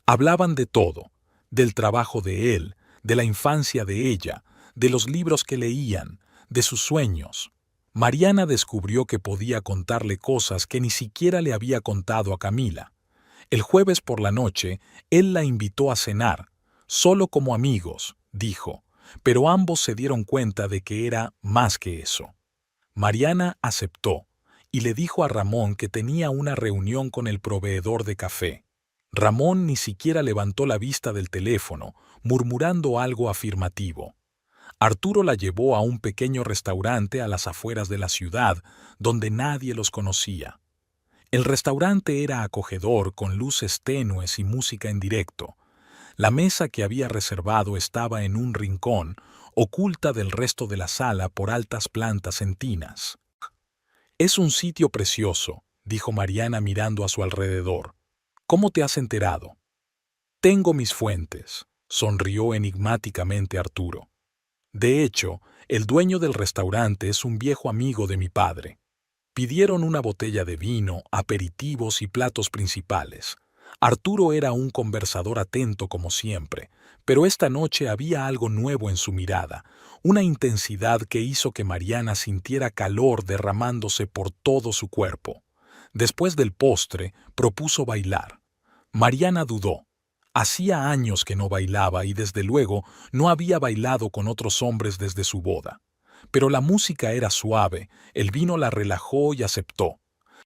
Hablaban de todo, del trabajo de él, de la infancia de ella, de los libros que leían, de sus sueños. Mariana descubrió que podía contarle cosas que ni siquiera le había contado a Camila. El jueves por la noche, él la invitó a cenar, solo como amigos, dijo, pero ambos se dieron cuenta de que era más que eso. Mariana aceptó y le dijo a Ramón que tenía una reunión con el proveedor de café. Ramón ni siquiera levantó la vista del teléfono, murmurando algo afirmativo. Arturo la llevó a un pequeño restaurante a las afueras de la ciudad, donde nadie los conocía. El restaurante era acogedor, con luces tenues y música en directo. La mesa que había reservado estaba en un rincón, oculta del resto de la sala por altas plantas en tinas. «Es un sitio precioso», dijo Mariana mirando a su alrededor. «¿Cómo te has enterado?» «Tengo mis fuentes», sonrió enigmáticamente Arturo. «De hecho, el dueño del restaurante es un viejo amigo de mi padre». Pidieron una botella de vino, aperitivos y platos principales. Arturo era un conversador atento como siempre, pero esta noche había algo nuevo en su mirada, una intensidad que hizo que Mariana sintiera calor derramándose por todo su cuerpo. Después del postre, propuso bailar. Mariana dudó. Hacía años que no bailaba y desde luego no había bailado con otros hombres desde su boda. Pero la música era suave, el vino la relajó y aceptó.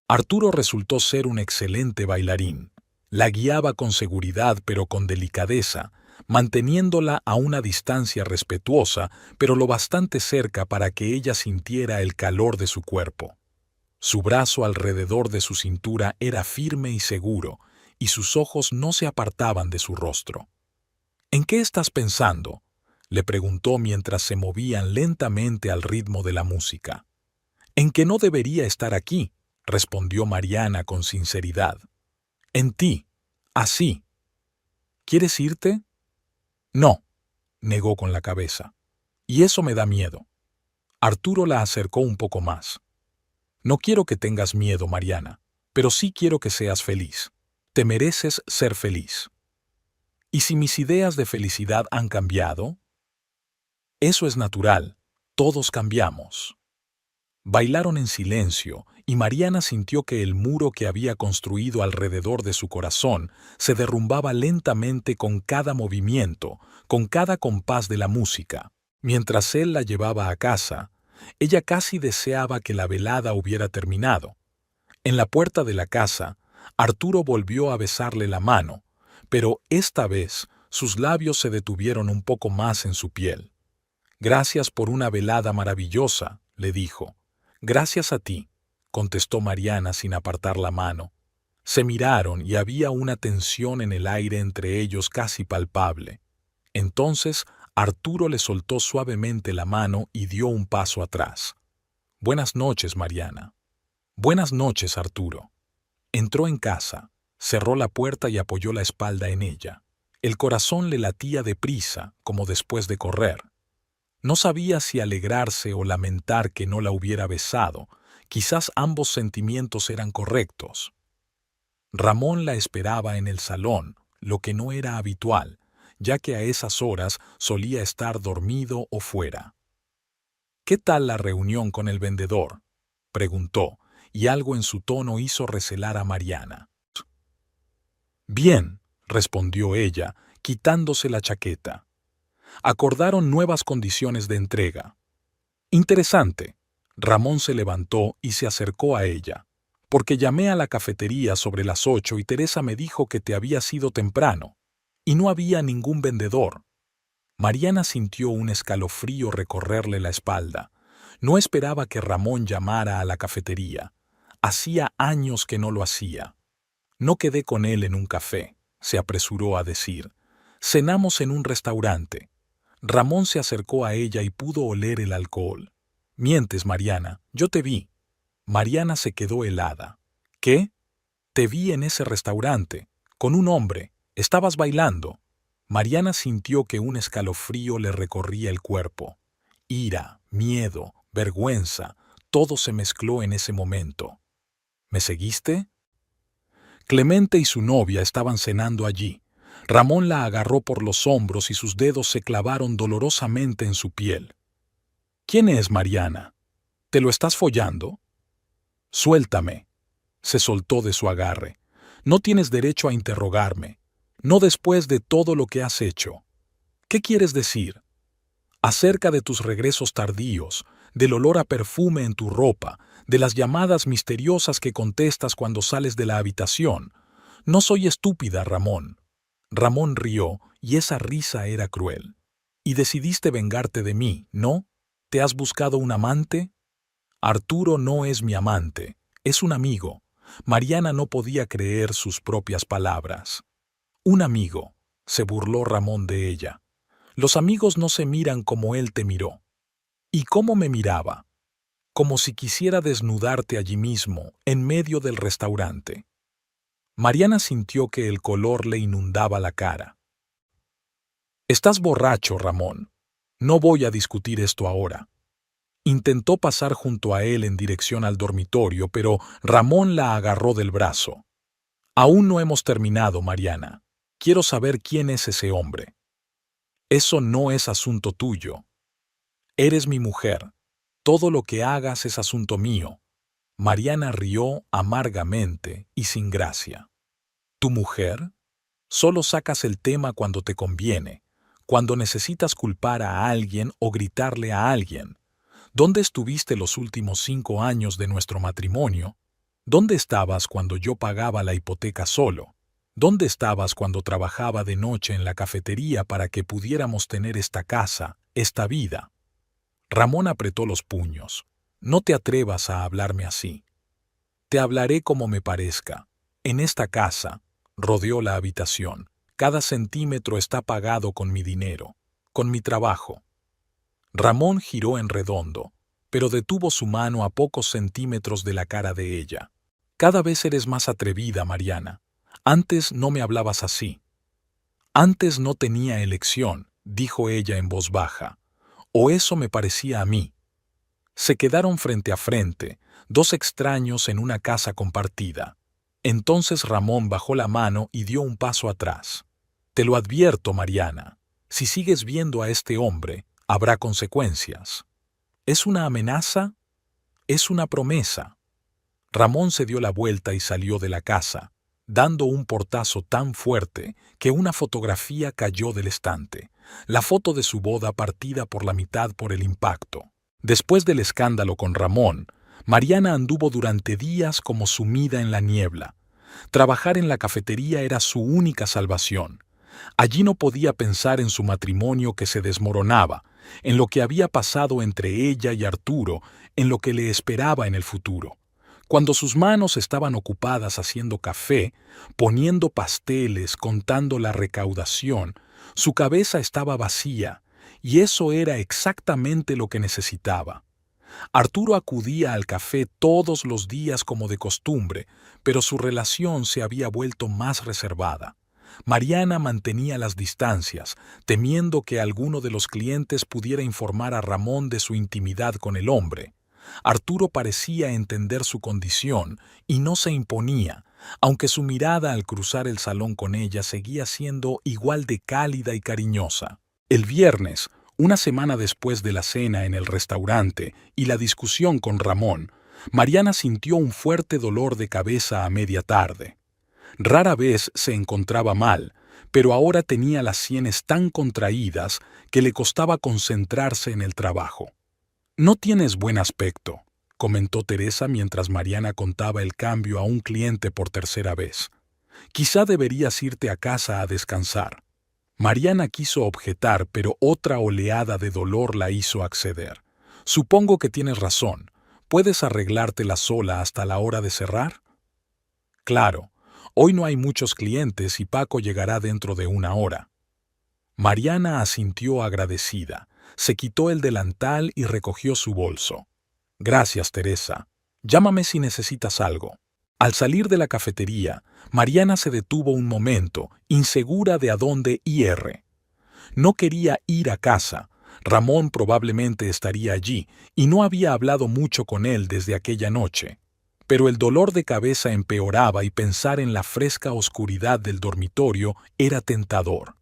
Arturo resultó ser un excelente bailarín. La guiaba con seguridad pero con delicadeza, manteniéndola a una distancia respetuosa, pero lo bastante cerca para que ella sintiera el calor de su cuerpo. Su brazo alrededor de su cintura era firme y seguro, y sus ojos no se apartaban de su rostro. «¿En qué estás pensando?», le preguntó mientras se movían lentamente al ritmo de la música. «En que no debería estar aquí», respondió Mariana con sinceridad. «En ti, así». «¿Quieres irte?» «No», negó con la cabeza. «Y eso me da miedo». Arturo la acercó un poco más. «No quiero que tengas miedo, Mariana, pero sí quiero que seas feliz. Te mereces ser feliz». «¿Y si mis ideas de felicidad han cambiado?» «Eso es natural. Todos cambiamos». Bailaron en silencio y Mariana sintió que el muro que había construido alrededor de su corazón se derrumbaba lentamente con cada movimiento, con cada compás de la música. Mientras él la llevaba a casa, ella casi deseaba que la velada hubiera terminado. En la puerta de la casa, Arturo volvió a besarle la mano, pero esta vez Sus labios se detuvieron un poco más en su piel. «Gracias por una velada maravillosa», le dijo. «Gracias a ti», contestó Mariana sin apartar la mano. Se miraron y había una tensión en el aire entre ellos casi palpable. Entonces Arturo le soltó suavemente la mano y dio un paso atrás. «Buenas noches, Mariana». «Buenas noches, Arturo». Entró en casa, cerró la puerta y apoyó la espalda en ella. El corazón le latía deprisa, como después de correr. No sabía si alegrarse o lamentar que no la hubiera besado. Quizás ambos sentimientos eran correctos. Ramón la esperaba en el salón, lo que no era habitual, ya que a esas horas solía estar dormido o fuera. «¿Qué tal la reunión con el vendedor?», preguntó, y algo en su tono hizo recelar a Mariana. «Bien», respondió ella, quitándose la chaqueta. Acordaron nuevas condiciones de entrega. «Interesante». Ramón se levantó y se acercó a ella. «Porque llamé a la cafetería sobre las 8 y Teresa me dijo que te habías ido temprano. Y no había ningún vendedor». Mariana sintió un escalofrío recorrerle la espalda. No esperaba que Ramón llamara a la cafetería. Hacía años que no lo hacía. «No quedé con él en un café», se apresuró a decir. «Cenamos en un restaurante». Ramón se acercó a ella y pudo oler el alcohol. «Mientes, Mariana, yo te vi». Mariana se quedó helada. «¿Qué? Te vi en ese restaurante, con un hombre, estabas bailando». Mariana sintió que un escalofrío le recorría el cuerpo. Ira, miedo, vergüenza, todo se mezcló en ese momento. «¿Me seguiste?». Clemente y su novia estaban cenando allí. Ramón la agarró por los hombros y sus dedos se clavaron dolorosamente en su piel. «¿Quién es Mariana? ¿Te lo estás follando?». «Suéltame». Se soltó de su agarre. «No tienes derecho a interrogarme. No después de todo lo que has hecho». «¿Qué quieres decir?». «Acerca de tus regresos tardíos, del olor a perfume en tu ropa, de las llamadas misteriosas que contestas cuando sales de la habitación. No soy estúpida, Ramón». Ramón rió, y esa risa era cruel. «Y decidiste vengarte de mí, ¿no? ¿Te has buscado un amante?». «Arturo no es mi amante, es un amigo». Mariana no podía creer sus propias palabras. «Un amigo», se burló Ramón de ella. «Los amigos no se miran como él te miró». «¿Y cómo me miraba?». «Como si quisiera desnudarte allí mismo, en medio del restaurante». Mariana sintió que el color le inundaba la cara. «Estás borracho, Ramón. No voy a discutir esto ahora». Intentó pasar junto a él en dirección al dormitorio, pero Ramón la agarró del brazo. «Aún no hemos terminado, Mariana. Quiero saber quién es ese hombre». «Eso no es asunto tuyo. Eres mi mujer. Todo lo que hagas es asunto mío». Mariana rió amargamente y sin gracia. «¿Tu mujer? Solo sacas el tema cuando te conviene, cuando necesitas culpar a alguien o gritarle a alguien. ¿Dónde estuviste los últimos 5 años de nuestro matrimonio? ¿Dónde estabas cuando yo pagaba la hipoteca solo? ¿Dónde estabas cuando trabajaba de noche en la cafetería para que pudiéramos tener esta casa, esta vida?». Ramón apretó los puños. «No te atrevas a hablarme así. Te hablaré como me parezca. En esta casa», rodeó la habitación, «cada centímetro está pagado con mi dinero, con mi trabajo». Ramón giró en redondo, pero detuvo su mano a pocos centímetros de la cara de ella. «Cada vez eres más atrevida, Mariana. Antes no me hablabas así». «Antes no tenía elección», dijo ella en voz baja. «O eso me parecía a mí». Se quedaron frente a frente, dos extraños en una casa compartida. Entonces Ramón bajó la mano y dio un paso atrás. «Te lo advierto, Mariana. Si sigues viendo a este hombre, habrá consecuencias». «¿Es una amenaza? Es una promesa». Ramón se dio la vuelta y salió de la casa, dando un portazo tan fuerte que una fotografía cayó del estante, la foto de su boda partida por la mitad por el impacto. Después del escándalo con Ramón, Mariana anduvo durante días como sumida en la niebla. Trabajar en la cafetería era su única salvación. Allí no podía pensar en su matrimonio que se desmoronaba, en lo que había pasado entre ella y Arturo, en lo que le esperaba en el futuro. Cuando sus manos estaban ocupadas haciendo café, poniendo pasteles, contando la recaudación, su cabeza estaba vacía, y eso era exactamente lo que necesitaba. Arturo acudía al café todos los días como de costumbre, pero su relación se había vuelto más reservada. Mariana mantenía las distancias, temiendo que alguno de los clientes pudiera informar a Ramón de su intimidad con el hombre. Arturo parecía entender su condición y no se imponía, aunque su mirada al cruzar el salón con ella seguía siendo igual de cálida y cariñosa. El viernes, una semana después de la cena en el restaurante y la discusión con Ramón, Mariana sintió un fuerte dolor de cabeza a media tarde. Rara vez se encontraba mal, pero ahora tenía las sienes tan contraídas que le costaba concentrarse en el trabajo. «No tienes buen aspecto», comentó Teresa mientras Mariana contaba el cambio a un cliente por tercera vez. «Quizá deberías irte a casa a descansar». Mariana quiso objetar, pero otra oleada de dolor la hizo acceder. «Supongo que tienes razón. ¿Puedes arreglártela sola hasta la hora de cerrar?» «Claro. Hoy no hay muchos clientes y Paco llegará dentro de una hora». Mariana asintió agradecida. Se quitó el delantal y recogió su bolso. «Gracias, Teresa. Llámame si necesitas algo». Al salir de la cafetería, Mariana se detuvo un momento, insegura de a dónde ir. No quería ir a casa. Ramón probablemente estaría allí, y no había hablado mucho con él desde aquella noche. Pero el dolor de cabeza empeoraba y pensar en la fresca oscuridad del dormitorio era tentador.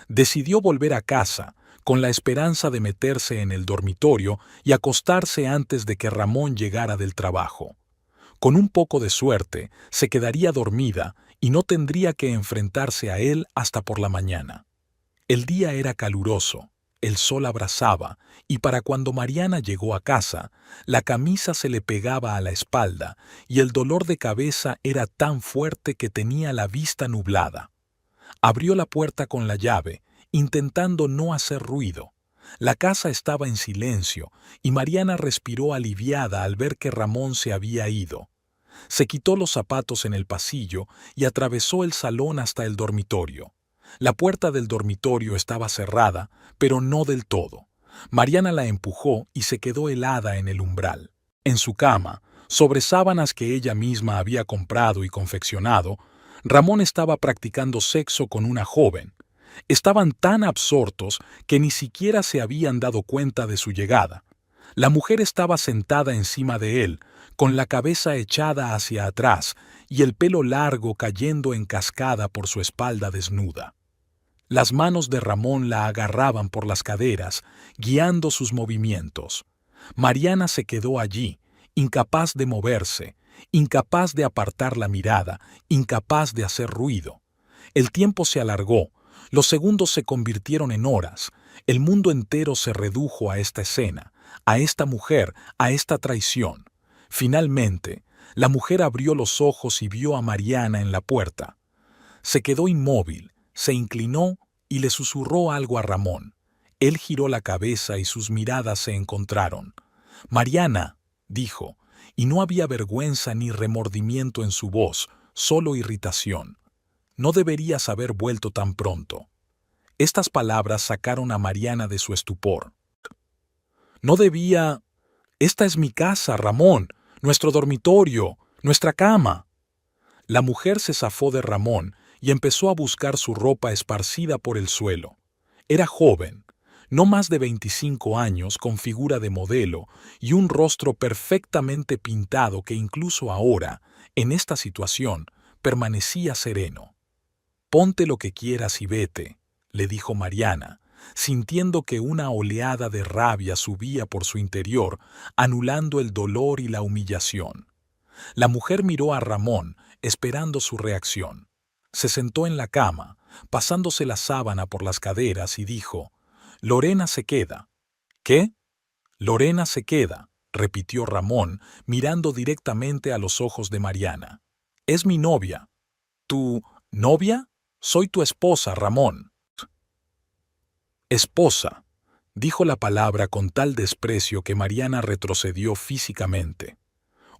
Decidió volver a casa, con la esperanza de meterse en el dormitorio y acostarse antes de que Ramón llegara del trabajo. Con un poco de suerte, se quedaría dormida y no tendría que enfrentarse a él hasta por la mañana. El día era caluroso, el sol abrasaba, y para cuando Mariana llegó a casa, la camisa se le pegaba a la espalda y el dolor de cabeza era tan fuerte que tenía la vista nublada. Abrió la puerta con la llave, intentando no hacer ruido. La casa estaba en silencio y Mariana respiró aliviada al ver que Ramón se había ido. Se quitó los zapatos en el pasillo y atravesó el salón hasta el dormitorio. La puerta del dormitorio estaba cerrada, pero no del todo. Mariana la empujó y se quedó helada en el umbral. En su cama, sobre sábanas que ella misma había comprado y confeccionado, Ramón estaba practicando sexo con una joven. Estaban tan absortos que ni siquiera se habían dado cuenta de su llegada. La mujer estaba sentada encima de él, con la cabeza echada hacia atrás y el pelo largo cayendo en cascada por su espalda desnuda. Las manos de Ramón la agarraban por las caderas, guiando sus movimientos. Mariana se quedó allí, incapaz de moverse, incapaz de apartar la mirada, incapaz de hacer ruido. El tiempo se alargó, los segundos se convirtieron en horas, el mundo entero se redujo a esta escena, a esta mujer, a esta traición. Finalmente, la mujer abrió los ojos y vio a Mariana en la puerta. Se quedó inmóvil, se inclinó y le susurró algo a Ramón. Él giró la cabeza y sus miradas se encontraron. «Mariana», dijo, y no había vergüenza ni remordimiento en su voz, solo irritación. «No deberías haber vuelto tan pronto». Estas palabras sacaron a Mariana de su estupor. «No debía... Esta es mi casa, Ramón, nuestro dormitorio, nuestra cama». La mujer se zafó de Ramón y empezó a buscar su ropa esparcida por el suelo. Era joven, no más de 25 años, con figura de modelo y un rostro perfectamente pintado que incluso ahora, en esta situación, permanecía sereno. «Ponte lo que quieras y vete», le dijo Mariana, sintiendo que una oleada de rabia subía por su interior, anulando el dolor y la humillación. La mujer miró a Ramón, esperando su reacción. Se sentó en la cama, pasándose la sábana por las caderas y dijo: «Lorena se queda». «¿Qué?» «Lorena se queda», repitió Ramón, mirando directamente a los ojos de Mariana. «Es mi novia». «¿Tu novia?», Soy tu esposa, Ramón. Esposa, dijo la palabra con tal desprecio que Mariana retrocedió físicamente.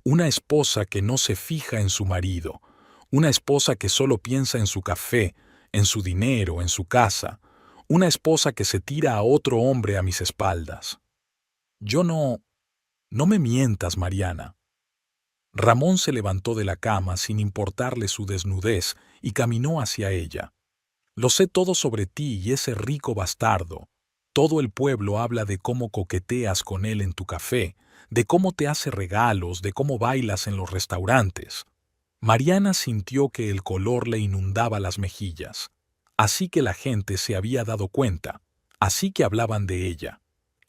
Una esposa que no se fija en su marido, una esposa que solo piensa en su café, en su dinero, en su casa, una esposa que se tira a otro hombre a mis espaldas. Yo no me mientas, Mariana. Ramón se levantó de la cama sin importarle su desnudez y caminó hacia ella. Lo sé todo sobre ti y ese rico bastardo. Todo el pueblo habla de cómo coqueteas con él en tu café, de cómo te hace regalos, de cómo bailas en los restaurantes. Mariana sintió que el color le inundaba las mejillas. Así que la gente se había dado cuenta, así que hablaban de ella.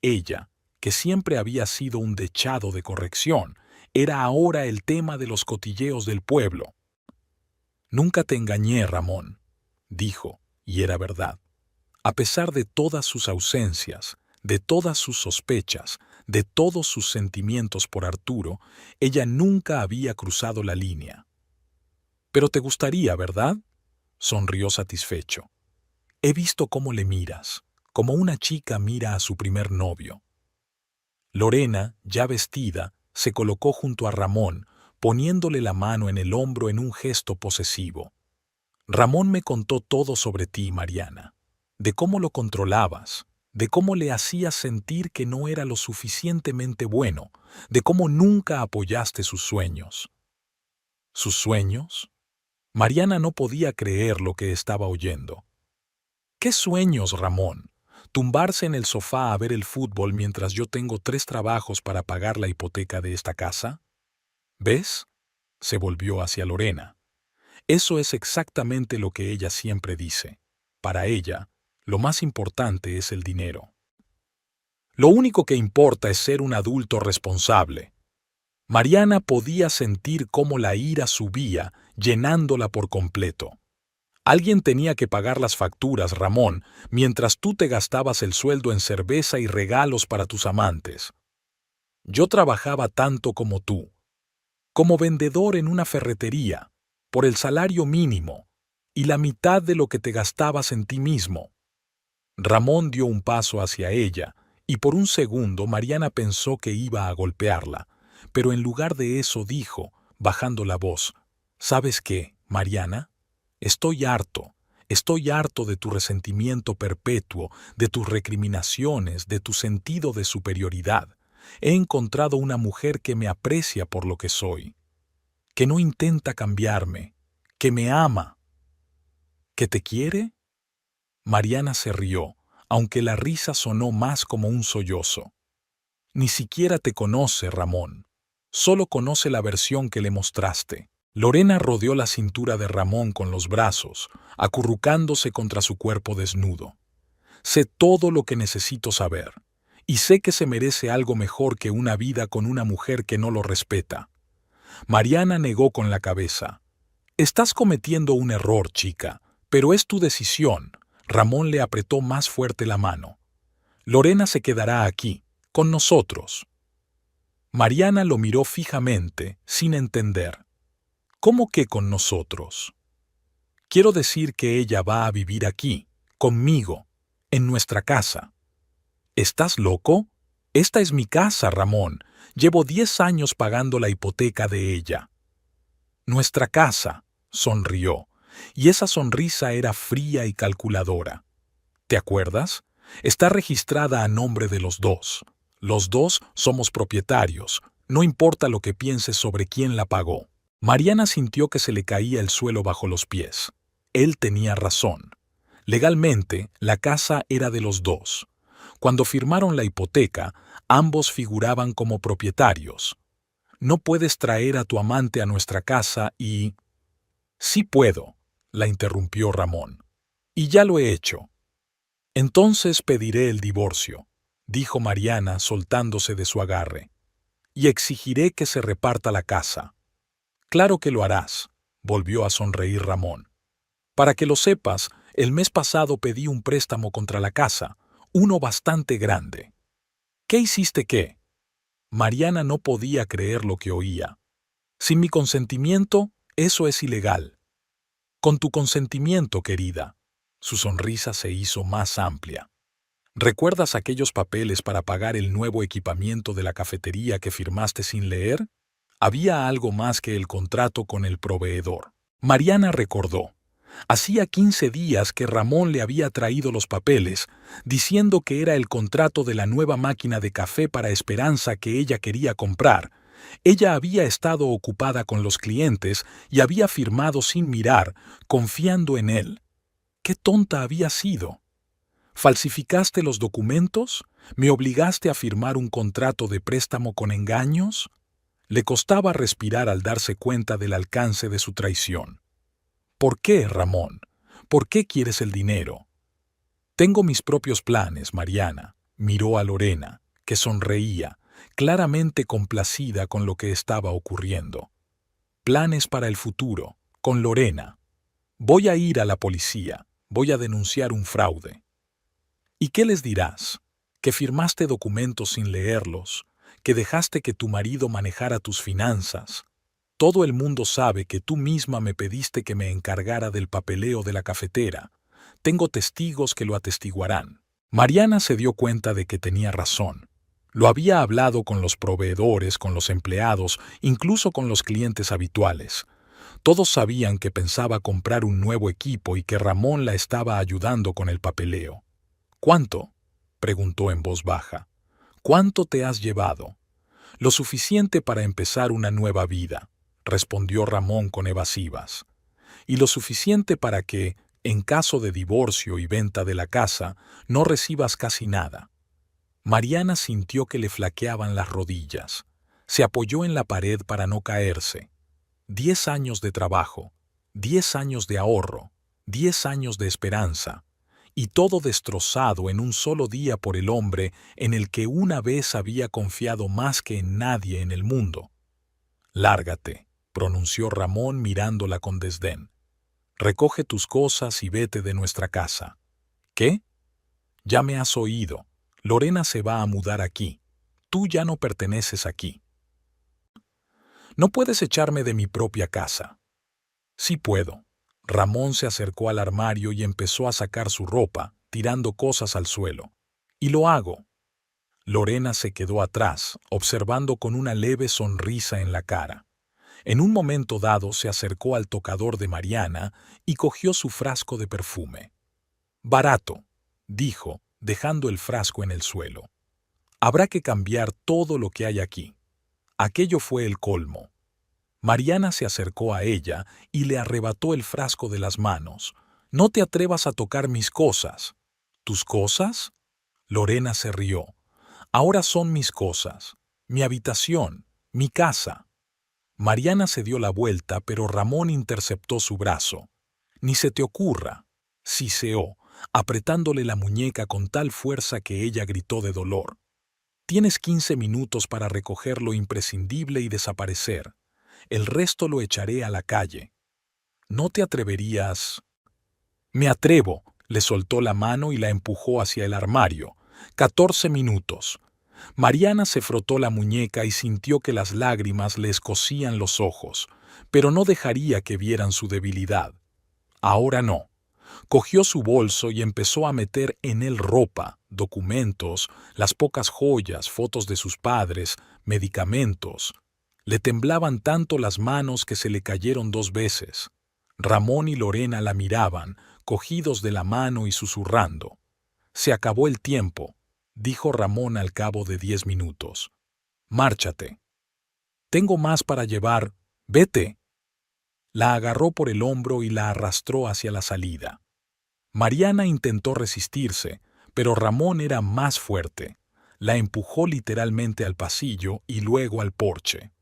Ella, que siempre había sido un dechado de corrección, era ahora el tema de los cotilleos del pueblo. Nunca te engañé, Ramón, dijo, y era verdad. A pesar de todas sus ausencias, de todas sus sospechas, de todos sus sentimientos por Arturo, ella nunca había cruzado la línea. «Pero te gustaría, ¿verdad?», sonrió satisfecho. «He visto cómo le miras, como una chica mira a su primer novio». Lorena, ya vestida, se colocó junto a Ramón, poniéndole la mano en el hombro en un gesto posesivo. «Ramón me contó todo sobre ti, Mariana, de cómo lo controlabas, de cómo le hacías sentir que no era lo suficientemente bueno, de cómo nunca apoyaste sus sueños». ¿Sus sueños? Mariana no podía creer lo que estaba oyendo. ¿Qué sueños, Ramón? ¿Tumbarse en el sofá a ver el fútbol mientras yo tengo 3 trabajos para pagar la hipoteca de esta casa? ¿Ves? Se volvió hacia Lorena. Eso es exactamente lo que ella siempre dice. Para ella, lo más importante es el dinero. Lo único que importa es ser un adulto responsable. Mariana podía sentir cómo la ira subía, llenándola por completo. Alguien tenía que pagar las facturas, Ramón, mientras tú te gastabas el sueldo en cerveza y regalos para tus amantes. Yo trabajaba tanto como tú, como vendedor en una ferretería, por el salario mínimo, y la mitad de lo que te gastabas en ti mismo. Ramón dio un paso hacia ella, y por un segundo Mariana pensó que iba a golpearla, pero en lugar de eso dijo, bajando la voz, «¿Sabes qué, Mariana? Estoy harto de tu resentimiento perpetuo, de tus recriminaciones, de tu sentido de superioridad. He encontrado una mujer que me aprecia por lo que soy, que no intenta cambiarme, que me ama». ¿Que te quiere? Mariana se rió, aunque la risa sonó más como un sollozo. Ni siquiera te conoce, Ramón. Solo conoce la versión que le mostraste. Lorena rodeó la cintura de Ramón con los brazos, acurrucándose contra su cuerpo desnudo. Sé todo lo que necesito saber, y sé que se merece algo mejor que una vida con una mujer que no lo respeta. Mariana negó con la cabeza. Estás cometiendo un error, chica, pero es tu decisión. Ramón le apretó más fuerte la mano. Lorena se quedará aquí, con nosotros. Mariana lo miró fijamente, sin entender. ¿Cómo que con nosotros? Quiero decir que ella va a vivir aquí, conmigo, en nuestra casa. ¿Estás loco? Esta es mi casa, Ramón. Llevo 10 años pagando la hipoteca de ella. Nuestra casa, sonrió, y esa sonrisa era fría y calculadora. ¿Te acuerdas? Está registrada a nombre de los dos. Los dos somos propietarios, no importa lo que pienses sobre quién la pagó. Mariana sintió que se le caía el suelo bajo los pies. Él tenía razón. Legalmente, la casa era de los dos. Cuando firmaron la hipoteca, ambos figuraban como propietarios. No puedes traer a tu amante a nuestra casa y... Sí puedo, la interrumpió Ramón. Y ya lo he hecho. Entonces pediré el divorcio, dijo Mariana soltándose de su agarre. Y exigiré que se reparta la casa. Claro que lo harás, volvió a sonreír Ramón. Para que lo sepas, el mes pasado pedí un préstamo contra la casa, uno bastante grande. ¿Qué hiciste qué? Mariana no podía creer lo que oía. Sin mi consentimiento, eso es ilegal. Con tu consentimiento, querida. Su sonrisa se hizo más amplia. ¿Recuerdas aquellos papeles para pagar el nuevo equipamiento de la cafetería que firmaste sin leer? Había algo más que el contrato con el proveedor. Mariana recordó. Hacía 15 días que Ramón le había traído los papeles, diciendo que era el contrato de la nueva máquina de café para Esperanza que ella quería comprar. Ella había estado ocupada con los clientes y había firmado sin mirar, confiando en él. ¡Qué tonta había sido! ¿Falsificaste los documentos? ¿Me obligaste a firmar un contrato de préstamo con engaños? Le costaba respirar al darse cuenta del alcance de su traición. ¿Por qué, Ramón? ¿Por qué quieres el dinero? Tengo mis propios planes, Mariana. Miró a Lorena, que sonreía, claramente complacida con lo que estaba ocurriendo. Planes para el futuro, con Lorena. Voy a ir a la policía, voy a denunciar un fraude. ¿Y qué les dirás? Que firmaste documentos sin leerlos, que dejaste que tu marido manejara tus finanzas. Todo el mundo sabe que tú misma me pediste que me encargara del papeleo de la cafetera. Tengo testigos que lo atestiguarán. Mariana se dio cuenta de que tenía razón. Lo había hablado con los proveedores, con los empleados, incluso con los clientes habituales. Todos sabían que pensaba comprar un nuevo equipo y que Ramón la estaba ayudando con el papeleo. ¿Cuánto? Preguntó en voz baja. ¿Cuánto te has llevado? Lo suficiente para empezar una nueva vida, respondió Ramón con evasivas. Y lo suficiente para que, en caso de divorcio y venta de la casa, no recibas casi nada. Mariana sintió que le flaqueaban las rodillas. Se apoyó en la pared para no caerse. 10 años de trabajo, 10 años de ahorro, 10 años de esperanza, y todo destrozado en un solo día por el hombre en el que una vez había confiado más que en nadie en el mundo. Lárgate, pronunció Ramón mirándola con desdén. Recoge tus cosas y vete de nuestra casa. ¿Qué? Ya me has oído. Lorena se va a mudar aquí. Tú ya no perteneces aquí. No puedes echarme de mi propia casa. Sí puedo. Ramón se acercó al armario y empezó a sacar su ropa, tirando cosas al suelo. Y lo hago. Lorena se quedó atrás, observando con una leve sonrisa en la cara. En un momento dado se acercó al tocador de Mariana y cogió su frasco de perfume. Barato, dijo, dejando el frasco en el suelo. Habrá que cambiar todo lo que hay aquí. Aquello fue el colmo. Mariana se acercó a ella y le arrebató el frasco de las manos. «No te atrevas a tocar mis cosas». «¿Tus cosas?» Lorena se rió. «Ahora son mis cosas, mi habitación, mi casa». Mariana se dio la vuelta, pero Ramón interceptó su brazo. «Ni se te ocurra», siseó, apretándole la muñeca con tal fuerza que ella gritó de dolor. «Tienes 15 minutos para recoger lo imprescindible y desaparecer. El resto lo echaré a la calle. ¿No te atreverías?» «Me atrevo», le soltó la mano y la empujó hacia el armario. 14 minutos. Mariana se frotó la muñeca y sintió que las lágrimas le escocían los ojos, pero no dejaría que vieran su debilidad. Ahora no. Cogió su bolso y empezó a meter en él ropa, documentos, las pocas joyas, fotos de sus padres, medicamentos. Le temblaban tanto las manos que se le cayeron 2 veces. Ramón y Lorena la miraban, cogidos de la mano y susurrando. «Se acabó el tiempo», dijo Ramón al cabo de 10 minutos. «Márchate». «Tengo más para llevar. Vete». La agarró por el hombro y la arrastró hacia la salida. Mariana intentó resistirse, pero Ramón era más fuerte. La empujó literalmente al pasillo y luego al porche.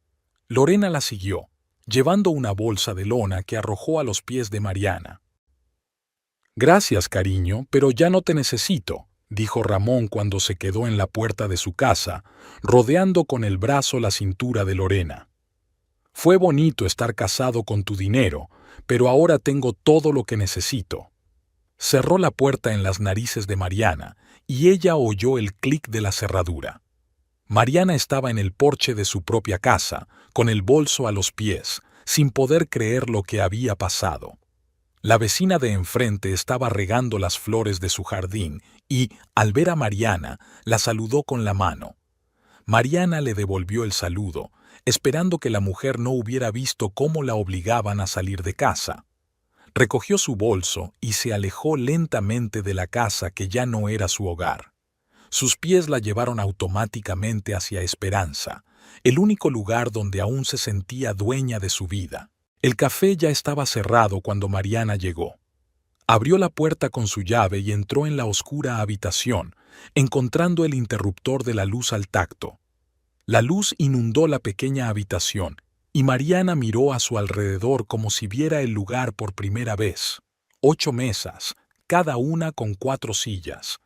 Lorena la siguió, llevando una bolsa de lona que arrojó a los pies de Mariana. «Gracias, cariño, pero ya no te necesito», dijo Ramón cuando se quedó en la puerta de su casa, rodeando con el brazo la cintura de Lorena. «Fue bonito estar casado con tu dinero, pero ahora tengo todo lo que necesito». Cerró la puerta en las narices de Mariana y ella oyó el clic de la cerradura. Mariana estaba en el porche de su propia casa, con el bolso a los pies, sin poder creer lo que había pasado. La vecina de enfrente estaba regando las flores de su jardín y, al ver a Mariana, la saludó con la mano. Mariana le devolvió el saludo, esperando que la mujer no hubiera visto cómo la obligaban a salir de casa. Recogió su bolso y se alejó lentamente de la casa que ya no era su hogar. Sus pies la llevaron automáticamente hacia Esperanza, el único lugar donde aún se sentía dueña de su vida. El café ya estaba cerrado cuando Mariana llegó. Abrió la puerta con su llave y entró en la oscura habitación, encontrando el interruptor de la luz al tacto. La luz inundó la pequeña habitación y Mariana miró a su alrededor como si viera el lugar por primera vez. 8 mesas, cada una con 4 sillas,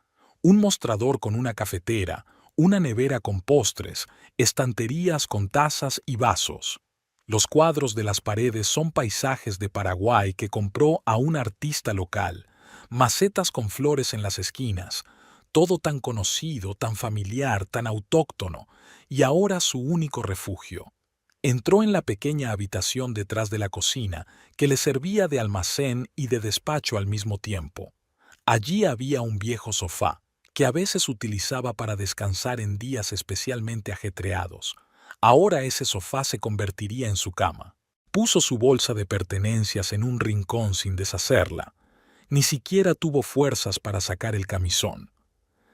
un mostrador con una cafetera, una nevera con postres, estanterías con tazas y vasos. Los cuadros de las paredes son paisajes de Paraguay que compró a un artista local, macetas con flores en las esquinas, todo tan conocido, tan familiar, tan autóctono, y ahora su único refugio. Entró en la pequeña habitación detrás de la cocina, que le servía de almacén y de despacho al mismo tiempo. Allí había un viejo sofá, que a veces utilizaba para descansar en días especialmente ajetreados. Ahora ese sofá se convertiría en su cama. Puso su bolsa de pertenencias en un rincón sin deshacerla. Ni siquiera tuvo fuerzas para sacar el camisón.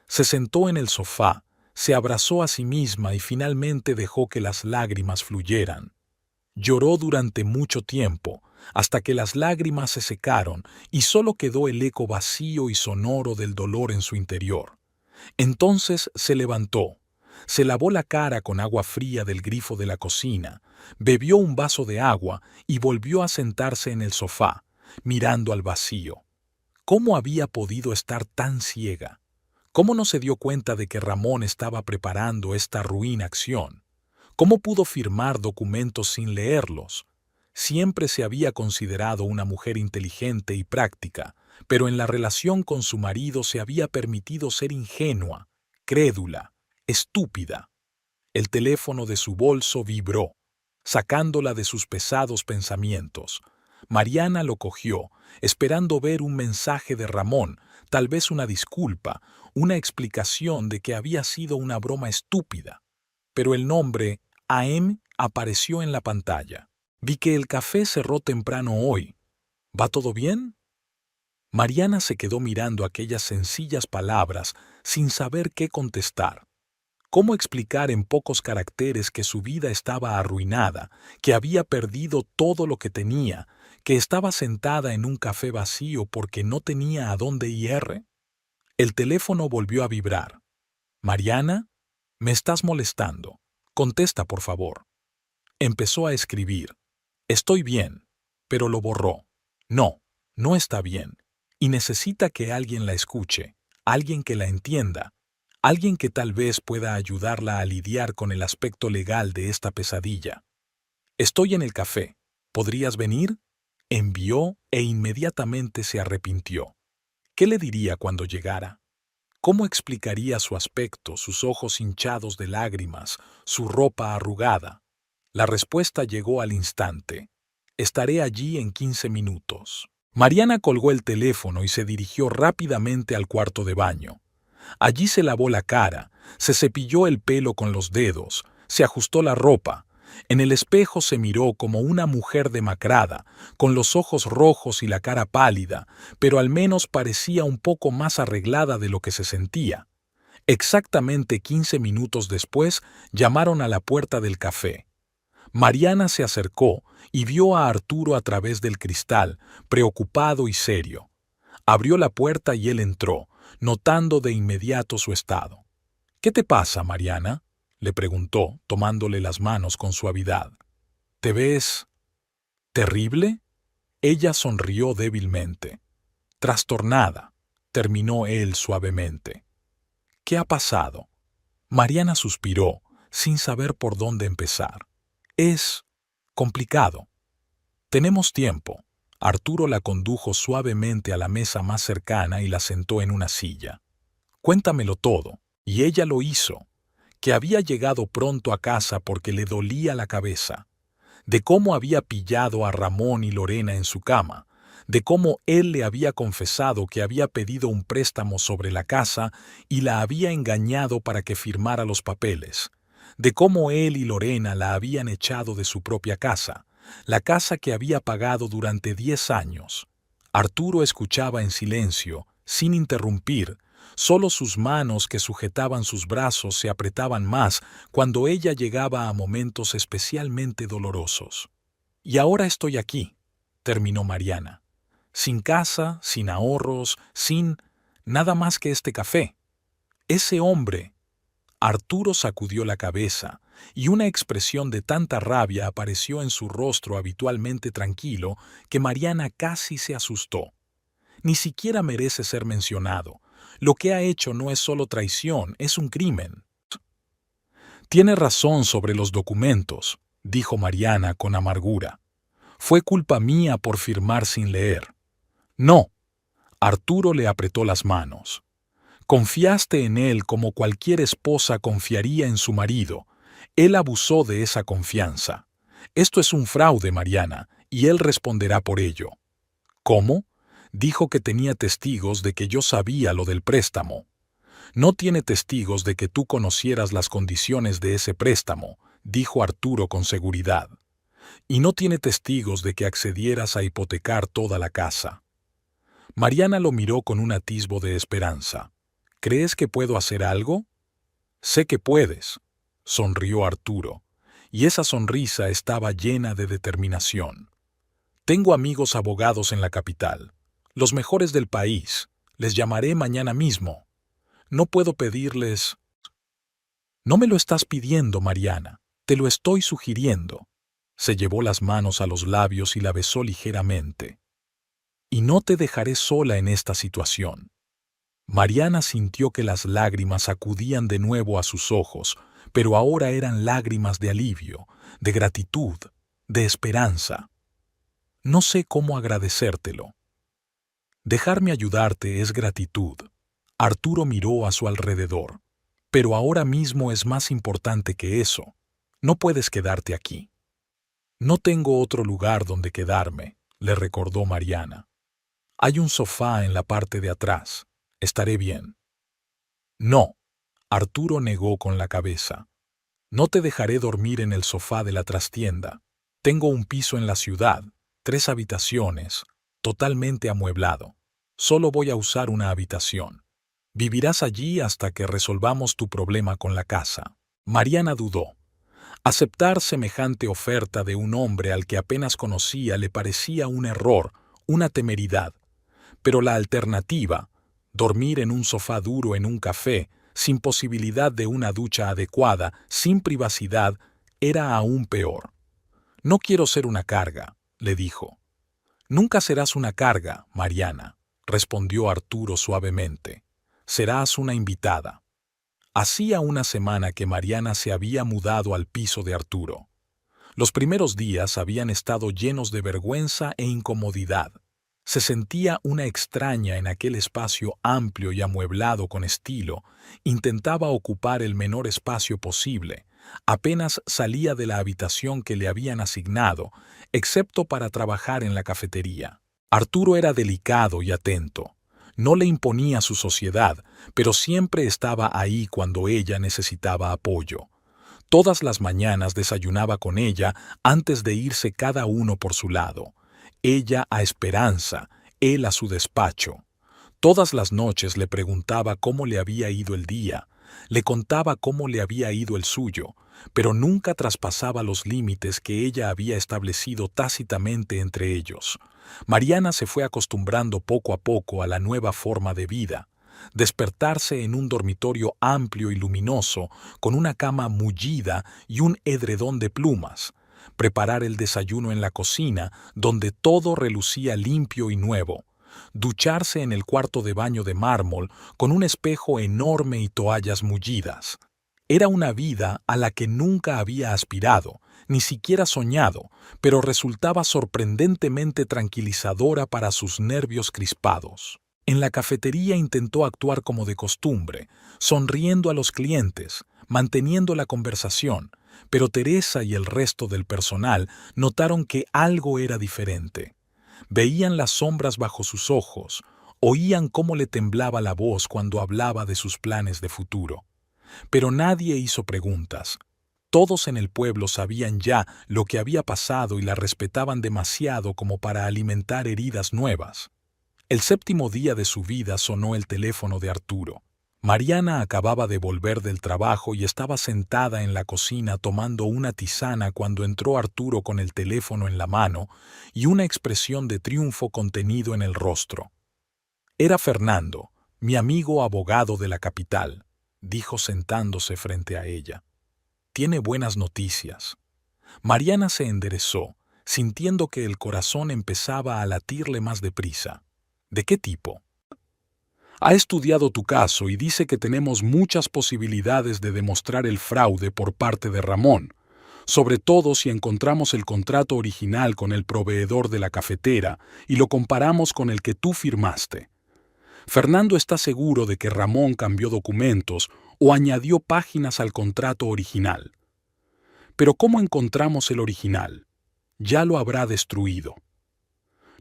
Se sentó en el sofá, se abrazó a sí misma y finalmente dejó que las lágrimas fluyeran. Lloró durante mucho tiempo, hasta que las lágrimas se secaron y solo quedó el eco vacío y sonoro del dolor en su interior. Entonces se levantó, se lavó la cara con agua fría del grifo de la cocina, bebió un vaso de agua y volvió a sentarse en el sofá, mirando al vacío. ¿Cómo había podido estar tan ciega? ¿Cómo no se dio cuenta de que Ramón estaba preparando esta ruin acción? ¿Cómo pudo firmar documentos sin leerlos? Siempre se había considerado una mujer inteligente y práctica, pero en la relación con su marido se había permitido ser ingenua, crédula, estúpida. El teléfono de su bolso vibró, sacándola de sus pesados pensamientos. Mariana lo cogió, esperando ver un mensaje de Ramón, tal vez una disculpa, una explicación de que había sido una broma estúpida. Pero el nombre AM apareció en la pantalla. Vi que el café cerró temprano hoy. ¿Va todo bien? Mariana se quedó mirando aquellas sencillas palabras sin saber qué contestar. ¿Cómo explicar en pocos caracteres que su vida estaba arruinada, que había perdido todo lo que tenía, que estaba sentada en un café vacío porque no tenía a dónde ir? El teléfono volvió a vibrar. «Mariana, me estás molestando. Contesta, por favor». Empezó a escribir. «Estoy bien», pero lo borró. «No, no está bien. Y necesita que alguien la escuche, alguien que la entienda, alguien que tal vez pueda ayudarla a lidiar con el aspecto legal de esta pesadilla. Estoy en el café. ¿Podrías venir?». Envió e inmediatamente se arrepintió. ¿Qué le diría cuando llegara? ¿Cómo explicaría su aspecto, sus ojos hinchados de lágrimas, su ropa arrugada? La respuesta llegó al instante. «Estaré allí en 15 minutos». Mariana colgó el teléfono y se dirigió rápidamente al cuarto de baño. Allí se lavó la cara, se cepilló el pelo con los dedos, se ajustó la ropa. En el espejo se miró como una mujer demacrada, con los ojos rojos y la cara pálida, pero al menos parecía un poco más arreglada de lo que se sentía. Exactamente 15 minutos después, llamaron a la puerta del café. Mariana se acercó y vio a Arturo a través del cristal, preocupado y serio. Abrió la puerta y él entró, notando de inmediato su estado. «¿Qué te pasa, Mariana?», le preguntó, tomándole las manos con suavidad. «¿Te ves terrible?». Ella sonrió débilmente. «Trastornada», terminó él suavemente. «¿Qué ha pasado?». Mariana suspiró, sin saber por dónde empezar. «Es complicado. Tenemos tiempo». Arturo la condujo suavemente a la mesa más cercana y la sentó en una silla. «Cuéntamelo todo». Y ella lo hizo. Que había llegado pronto a casa porque le dolía la cabeza. De cómo había pillado a Ramón y Lorena en su cama. de cómo él le había confesado que había pedido un préstamo sobre la casa y la había engañado para que firmara los papeles, de cómo él y Lorena la habían echado de su propia casa, la casa que había pagado durante 10 años. Arturo escuchaba en silencio, sin interrumpir. Solo sus manos que sujetaban sus brazos se apretaban más cuando ella llegaba a momentos especialmente dolorosos. Y ahora estoy aquí, terminó Mariana. Sin casa, sin ahorros, sin nada más que este café. Ese hombre. Arturo sacudió la cabeza, y una expresión de tanta rabia apareció en su rostro habitualmente tranquilo que Mariana casi se asustó. Ni siquiera merece ser mencionado. Lo que ha hecho no es solo traición, es un crimen. Tiene razón sobre los documentos, dijo Mariana con amargura. Fue culpa mía por firmar sin leer. No. Arturo le apretó las manos. Confiaste en él como cualquier esposa confiaría en su marido. Él abusó de esa confianza. Esto es un fraude, Mariana, y él responderá por ello. ¿Cómo? Dijo que tenía testigos de que yo sabía lo del préstamo. No tiene testigos de que tú conocieras las condiciones de ese préstamo, dijo Arturo con seguridad. Y no tiene testigos de que accedieras a hipotecar toda la casa. Mariana lo miró con un atisbo de esperanza. ¿Crees que puedo hacer algo? Sé que puedes, sonrió Arturo, y esa sonrisa estaba llena de determinación. Tengo amigos abogados en la capital, los mejores del país. Les llamaré mañana mismo. No puedo pedirles... No me lo estás pidiendo, Mariana, te lo estoy sugiriendo. Se llevó las manos a los labios y la besó ligeramente. Y no te dejaré sola en esta situación. Mariana sintió que las lágrimas acudían de nuevo a sus ojos, pero ahora eran lágrimas de alivio, de gratitud, de esperanza. No sé cómo agradecértelo. Dejarme ayudarte es gratitud. Arturo miró a su alrededor. Pero ahora mismo es más importante que eso. No puedes quedarte aquí. No tengo otro lugar donde quedarme, le recordó Mariana. Hay un sofá en la parte de atrás. Estaré bien. No, Arturo negó con la cabeza. No te dejaré dormir en el sofá de la trastienda. Tengo un piso en la ciudad, 3 habitaciones, totalmente amueblado. Solo voy a usar una habitación. Vivirás allí hasta que resolvamos tu problema con la casa. Mariana dudó. Aceptar semejante oferta de un hombre al que apenas conocía le parecía un error, una temeridad. Pero la alternativa, dormir en un sofá duro en un café, sin posibilidad de una ducha adecuada, sin privacidad, era aún peor. No quiero ser una carga, le dijo. Nunca serás una carga, Mariana, respondió Arturo suavemente. Serás una invitada. Hacía una semana que Mariana se había mudado al piso de Arturo. Los primeros días habían estado llenos de vergüenza e incomodidad. Se sentía una extraña en aquel espacio amplio y amueblado con estilo. Intentaba ocupar el menor espacio posible. Apenas salía de la habitación que le habían asignado, excepto para trabajar en la cafetería. Arturo era delicado y atento. No le imponía su sociedad, pero siempre estaba ahí cuando ella necesitaba apoyo. Todas las mañanas desayunaba con ella antes de irse cada uno por su lado. Ella a Esperanza, él a su despacho. Todas las noches le preguntaba cómo le había ido el día, le contaba cómo le había ido el suyo, pero nunca traspasaba los límites que ella había establecido tácitamente entre ellos. Mariana se fue acostumbrando poco a poco a la nueva forma de vida. Despertarse en un dormitorio amplio y luminoso, con una cama mullida y un edredón de plumas. Preparar el desayuno en la cocina, donde todo relucía limpio y nuevo. Ducharse en el cuarto de baño de mármol, con un espejo enorme y toallas mullidas. Era una vida a la que nunca había aspirado, ni siquiera soñado, pero resultaba sorprendentemente tranquilizadora para sus nervios crispados. En la cafetería intentó actuar como de costumbre, sonriendo a los clientes, manteniendo la conversación, pero Teresa y el resto del personal notaron que algo era diferente. Veían las sombras bajo sus ojos, oían cómo le temblaba la voz cuando hablaba de sus planes de futuro. Pero nadie hizo preguntas. Todos en el pueblo sabían ya lo que había pasado y la respetaban demasiado como para alimentar heridas nuevas. El 7º día de su vida sonó el teléfono de Arturo. Mariana acababa de volver del trabajo y estaba sentada en la cocina tomando una tisana cuando entró Arturo con el teléfono en la mano y una expresión de triunfo contenido en el rostro. Era Fernando, mi amigo abogado de la capital, dijo sentándose frente a ella. Tiene buenas noticias. Mariana se enderezó, sintiendo que el corazón empezaba a latirle más deprisa. ¿De qué tipo? Ha estudiado tu caso y dice que tenemos muchas posibilidades de demostrar el fraude por parte de Ramón, sobre todo si encontramos el contrato original con el proveedor de la cafetera y lo comparamos con el que tú firmaste. Fernando está seguro de que Ramón cambió documentos o añadió páginas al contrato original. Pero ¿cómo encontramos el original? Ya lo habrá destruido.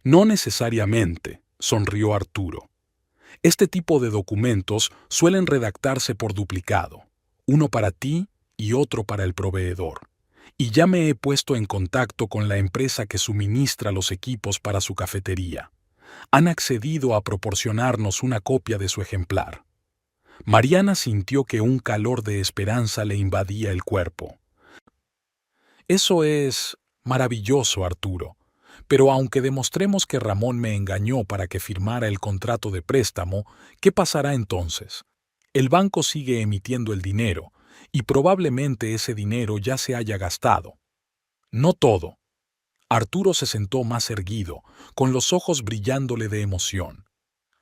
No necesariamente, sonrió Arturo. Este tipo de documentos suelen redactarse por duplicado, uno para ti y otro para el proveedor. Y ya me he puesto en contacto con la empresa que suministra los equipos para su cafetería. Han accedido a proporcionarnos una copia de su ejemplar. Mariana sintió que un calor de esperanza le invadía el cuerpo. Eso es maravilloso, Arturo. Pero aunque demostremos que Ramón me engañó para que firmara el contrato de préstamo, ¿qué pasará entonces? El banco sigue emitiendo el dinero, y probablemente ese dinero ya se haya gastado. No todo. Arturo se sentó más erguido, con los ojos brillándole de emoción.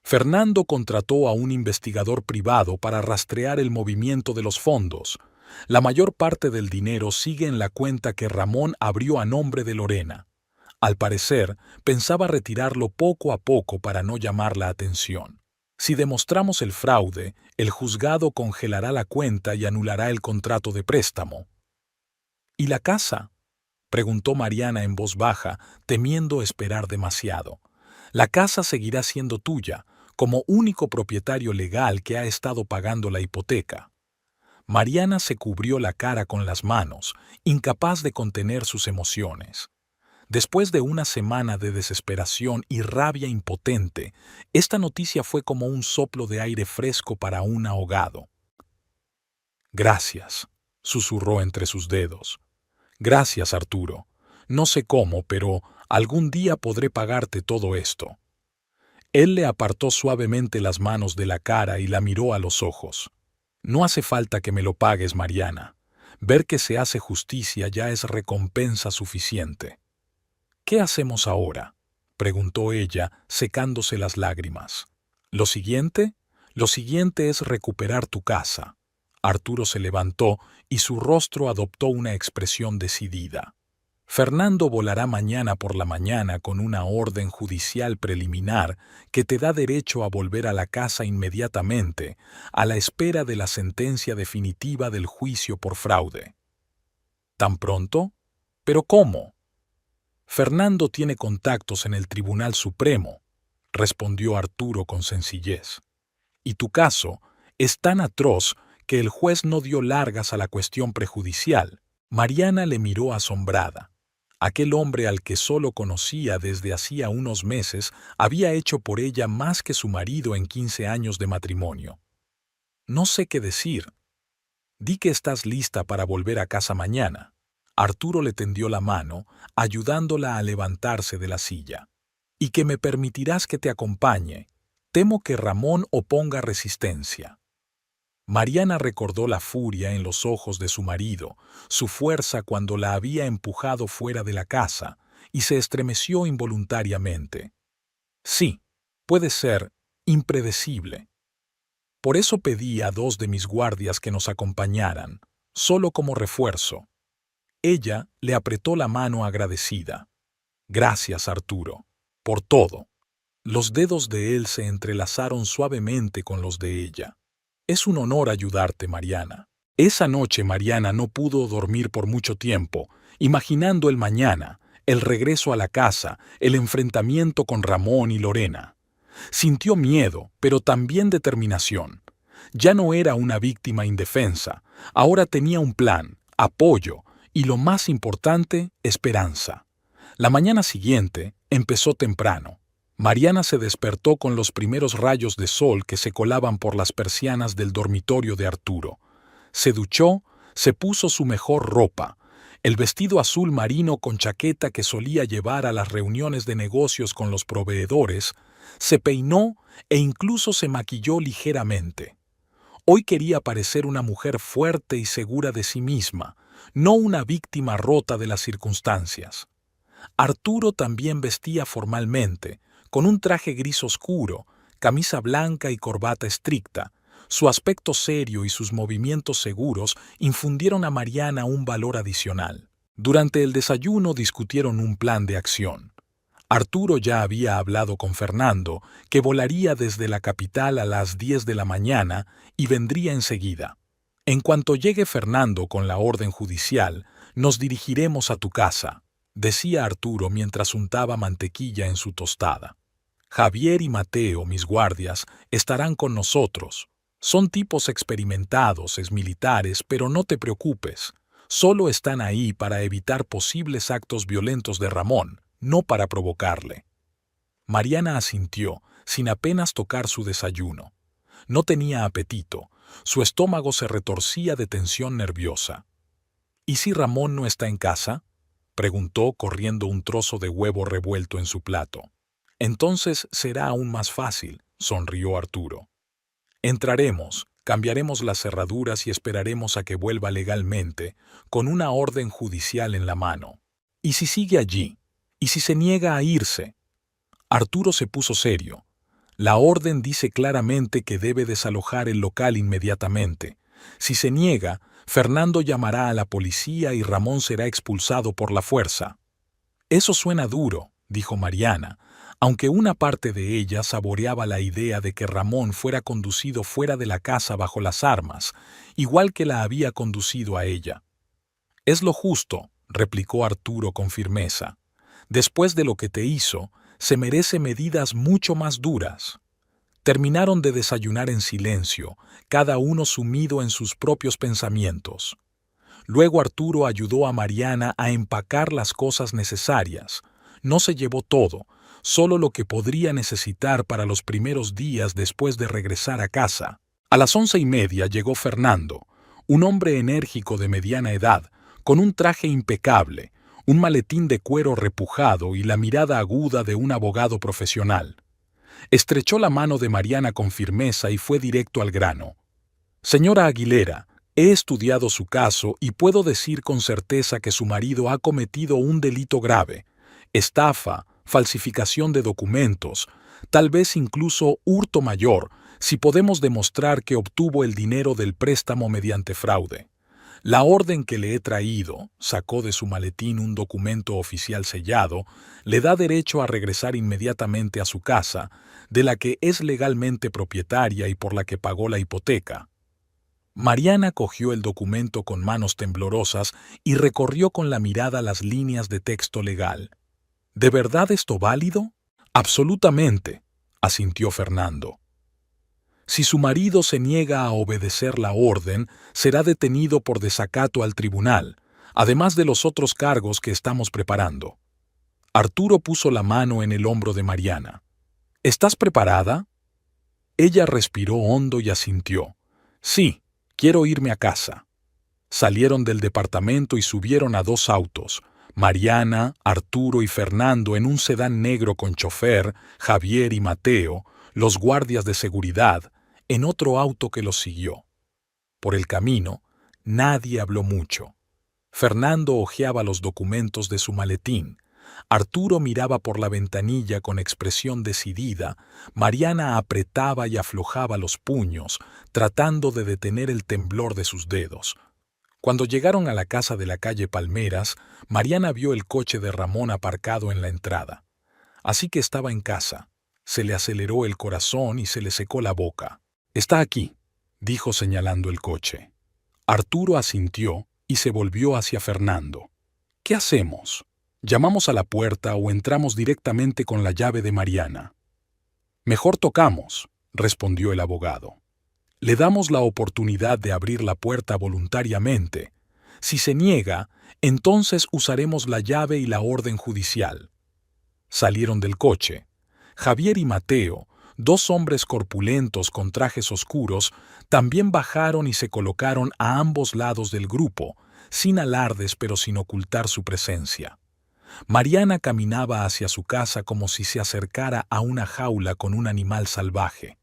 Fernando contrató a un investigador privado para rastrear el movimiento de los fondos. La mayor parte del dinero sigue en la cuenta que Ramón abrió a nombre de Lorena. Al parecer, pensaba retirarlo poco a poco para no llamar la atención. Si demostramos el fraude, el juzgado congelará la cuenta y anulará el contrato de préstamo. ¿Y la casa?, preguntó Mariana en voz baja, temiendo esperar demasiado. La casa seguirá siendo tuya, como único propietario legal que ha estado pagando la hipoteca. Mariana se cubrió la cara con las manos, incapaz de contener sus emociones. Después de una semana de desesperación y rabia impotente, esta noticia fue como un soplo de aire fresco para un ahogado. Gracias, susurró entre sus dedos. Gracias, Arturo. No sé cómo, pero algún día podré pagarte todo esto. Él le apartó suavemente las manos de la cara y la miró a los ojos. No hace falta que me lo pagues, Mariana. Ver que se hace justicia ya es recompensa suficiente. ¿Qué hacemos ahora?, preguntó ella, secándose las lágrimas. ¿Lo siguiente? Lo siguiente es recuperar tu casa. Arturo se levantó y su rostro adoptó una expresión decidida. Fernando volará mañana por la mañana con una orden judicial preliminar que te da derecho a volver a la casa inmediatamente, a la espera de la sentencia definitiva del juicio por fraude. ¿Tan pronto? ¿Pero cómo? Fernando tiene contactos en el Tribunal Supremo, respondió Arturo con sencillez. Y tu caso es tan atroz que el juez no dio largas a la cuestión prejudicial. Mariana le miró asombrada. Aquel hombre al que solo conocía desde hacía unos meses había hecho por ella más que su marido en 15 años de matrimonio. No sé qué decir. Di que estás lista para volver a casa mañana. Arturo le tendió la mano, ayudándola a levantarse de la silla. Y que me permitirás que te acompañe. Temo que Ramón oponga resistencia. Mariana recordó la furia en los ojos de su marido, su fuerza cuando la había empujado fuera de la casa, y se estremeció involuntariamente. Sí, puede ser impredecible. Por eso pedí a 2 de mis guardias que nos acompañaran, solo como refuerzo. Ella le apretó la mano agradecida. Gracias, Arturo, por todo. Los dedos de él se entrelazaron suavemente con los de ella. Es un honor ayudarte, Mariana. Esa noche Mariana no pudo dormir por mucho tiempo, imaginando el mañana, el regreso a la casa, el enfrentamiento con Ramón y Lorena. Sintió miedo, pero también determinación. Ya no era una víctima indefensa, ahora tenía un plan, apoyo y, lo más importante, esperanza. La mañana siguiente empezó temprano. Mariana se despertó con los primeros rayos de sol que se colaban por las persianas del dormitorio de Arturo. Se duchó, se puso su mejor ropa, el vestido azul marino con chaqueta que solía llevar a las reuniones de negocios con los proveedores, se peinó e incluso se maquilló ligeramente. Hoy quería parecer una mujer fuerte y segura de sí misma, no una víctima rota de las circunstancias. Arturo también vestía formalmente, con un traje gris oscuro, camisa blanca y corbata estricta. Su aspecto serio y sus movimientos seguros infundieron a Mariana un valor adicional. Durante el desayuno discutieron un plan de acción. Arturo ya había hablado con Fernando, que volaría desde la capital a las 10 de la mañana y vendría enseguida. En cuanto llegue Fernando con la orden judicial, nos dirigiremos a tu casa, decía Arturo mientras untaba mantequilla en su tostada. Javier y Mateo, mis guardias, estarán con nosotros. Son tipos experimentados, exmilitares, pero no te preocupes. Solo están ahí para evitar posibles actos violentos de Ramón, no para provocarle. Mariana asintió, sin apenas tocar su desayuno. No tenía apetito, su estómago se retorcía de tensión nerviosa. ¿Y si Ramón no está en casa?, preguntó corriendo un trozo de huevo revuelto en su plato. Entonces será aún más fácil, sonrió Arturo. Entraremos, cambiaremos las cerraduras y esperaremos a que vuelva legalmente, con una orden judicial en la mano. ¿Y si sigue allí? ¿Y si se niega a irse? Arturo se puso serio. La orden dice claramente que debe desalojar el local inmediatamente. Si se niega, Fernando llamará a la policía y Ramón será expulsado por la fuerza. Eso suena duro, dijo Mariana, aunque una parte de ella saboreaba la idea de que Ramón fuera conducido fuera de la casa bajo las armas, igual que la había conducido a ella. Es lo justo, replicó Arturo con firmeza. Después de lo que te hizo, se merece medidas mucho más duras. Terminaron de desayunar en silencio, cada uno sumido en sus propios pensamientos. Luego Arturo ayudó a Mariana a empacar las cosas necesarias. No se llevó todo, solo lo que podría necesitar para los primeros días después de regresar a casa. A las 11:30 llegó Fernando, un hombre enérgico de mediana edad, con un traje impecable, un maletín de cuero repujado y la mirada aguda de un abogado profesional. Estrechó la mano de Mariana con firmeza y fue directo al grano. Señora Aguilera, he estudiado su caso y puedo decir con certeza que su marido ha cometido un delito grave: estafa, falsificación de documentos, tal vez incluso hurto mayor, si podemos demostrar que obtuvo el dinero del préstamo mediante fraude. La orden que le he traído, sacó de su maletín un documento oficial sellado, le da derecho a regresar inmediatamente a su casa, de la que es legalmente propietaria y por la que pagó la hipoteca. Mariana cogió el documento con manos temblorosas y recorrió con la mirada las líneas de texto legal. ¿De verdad esto válido? Absolutamente, asintió Fernando. Si su marido se niega a obedecer la orden, será detenido por desacato al tribunal, además de los otros cargos que estamos preparando. Arturo puso la mano en el hombro de Mariana. ¿Estás preparada? Ella respiró hondo y asintió. Sí, quiero irme a casa. Salieron del departamento y subieron a 2 autos. Mariana, Arturo y Fernando en un sedán negro con chofer, Javier y Mateo, los guardias de seguridad, en otro auto que los siguió. Por el camino, nadie habló mucho. Fernando hojeaba los documentos de su maletín. Arturo miraba por la ventanilla con expresión decidida. Mariana apretaba y aflojaba los puños, tratando de detener el temblor de sus dedos. Cuando llegaron a la casa de la calle Palmeras, Mariana vio el coche de Ramón aparcado en la entrada. Así que estaba en casa. Se le aceleró el corazón y se le secó la boca. «Está aquí», dijo señalando el coche. Arturo asintió y se volvió hacia Fernando. «¿Qué hacemos?». ¿Llamamos a la puerta o entramos directamente con la llave de Mariana? Mejor tocamos, respondió el abogado. Le damos la oportunidad de abrir la puerta voluntariamente. Si se niega, entonces usaremos la llave y la orden judicial. Salieron del coche. Javier y Mateo, dos hombres corpulentos con trajes oscuros, también bajaron y se colocaron a ambos lados del grupo, sin alardes pero sin ocultar su presencia. Mariana caminaba hacia su casa como si se acercara a una jaula con un animal salvaje.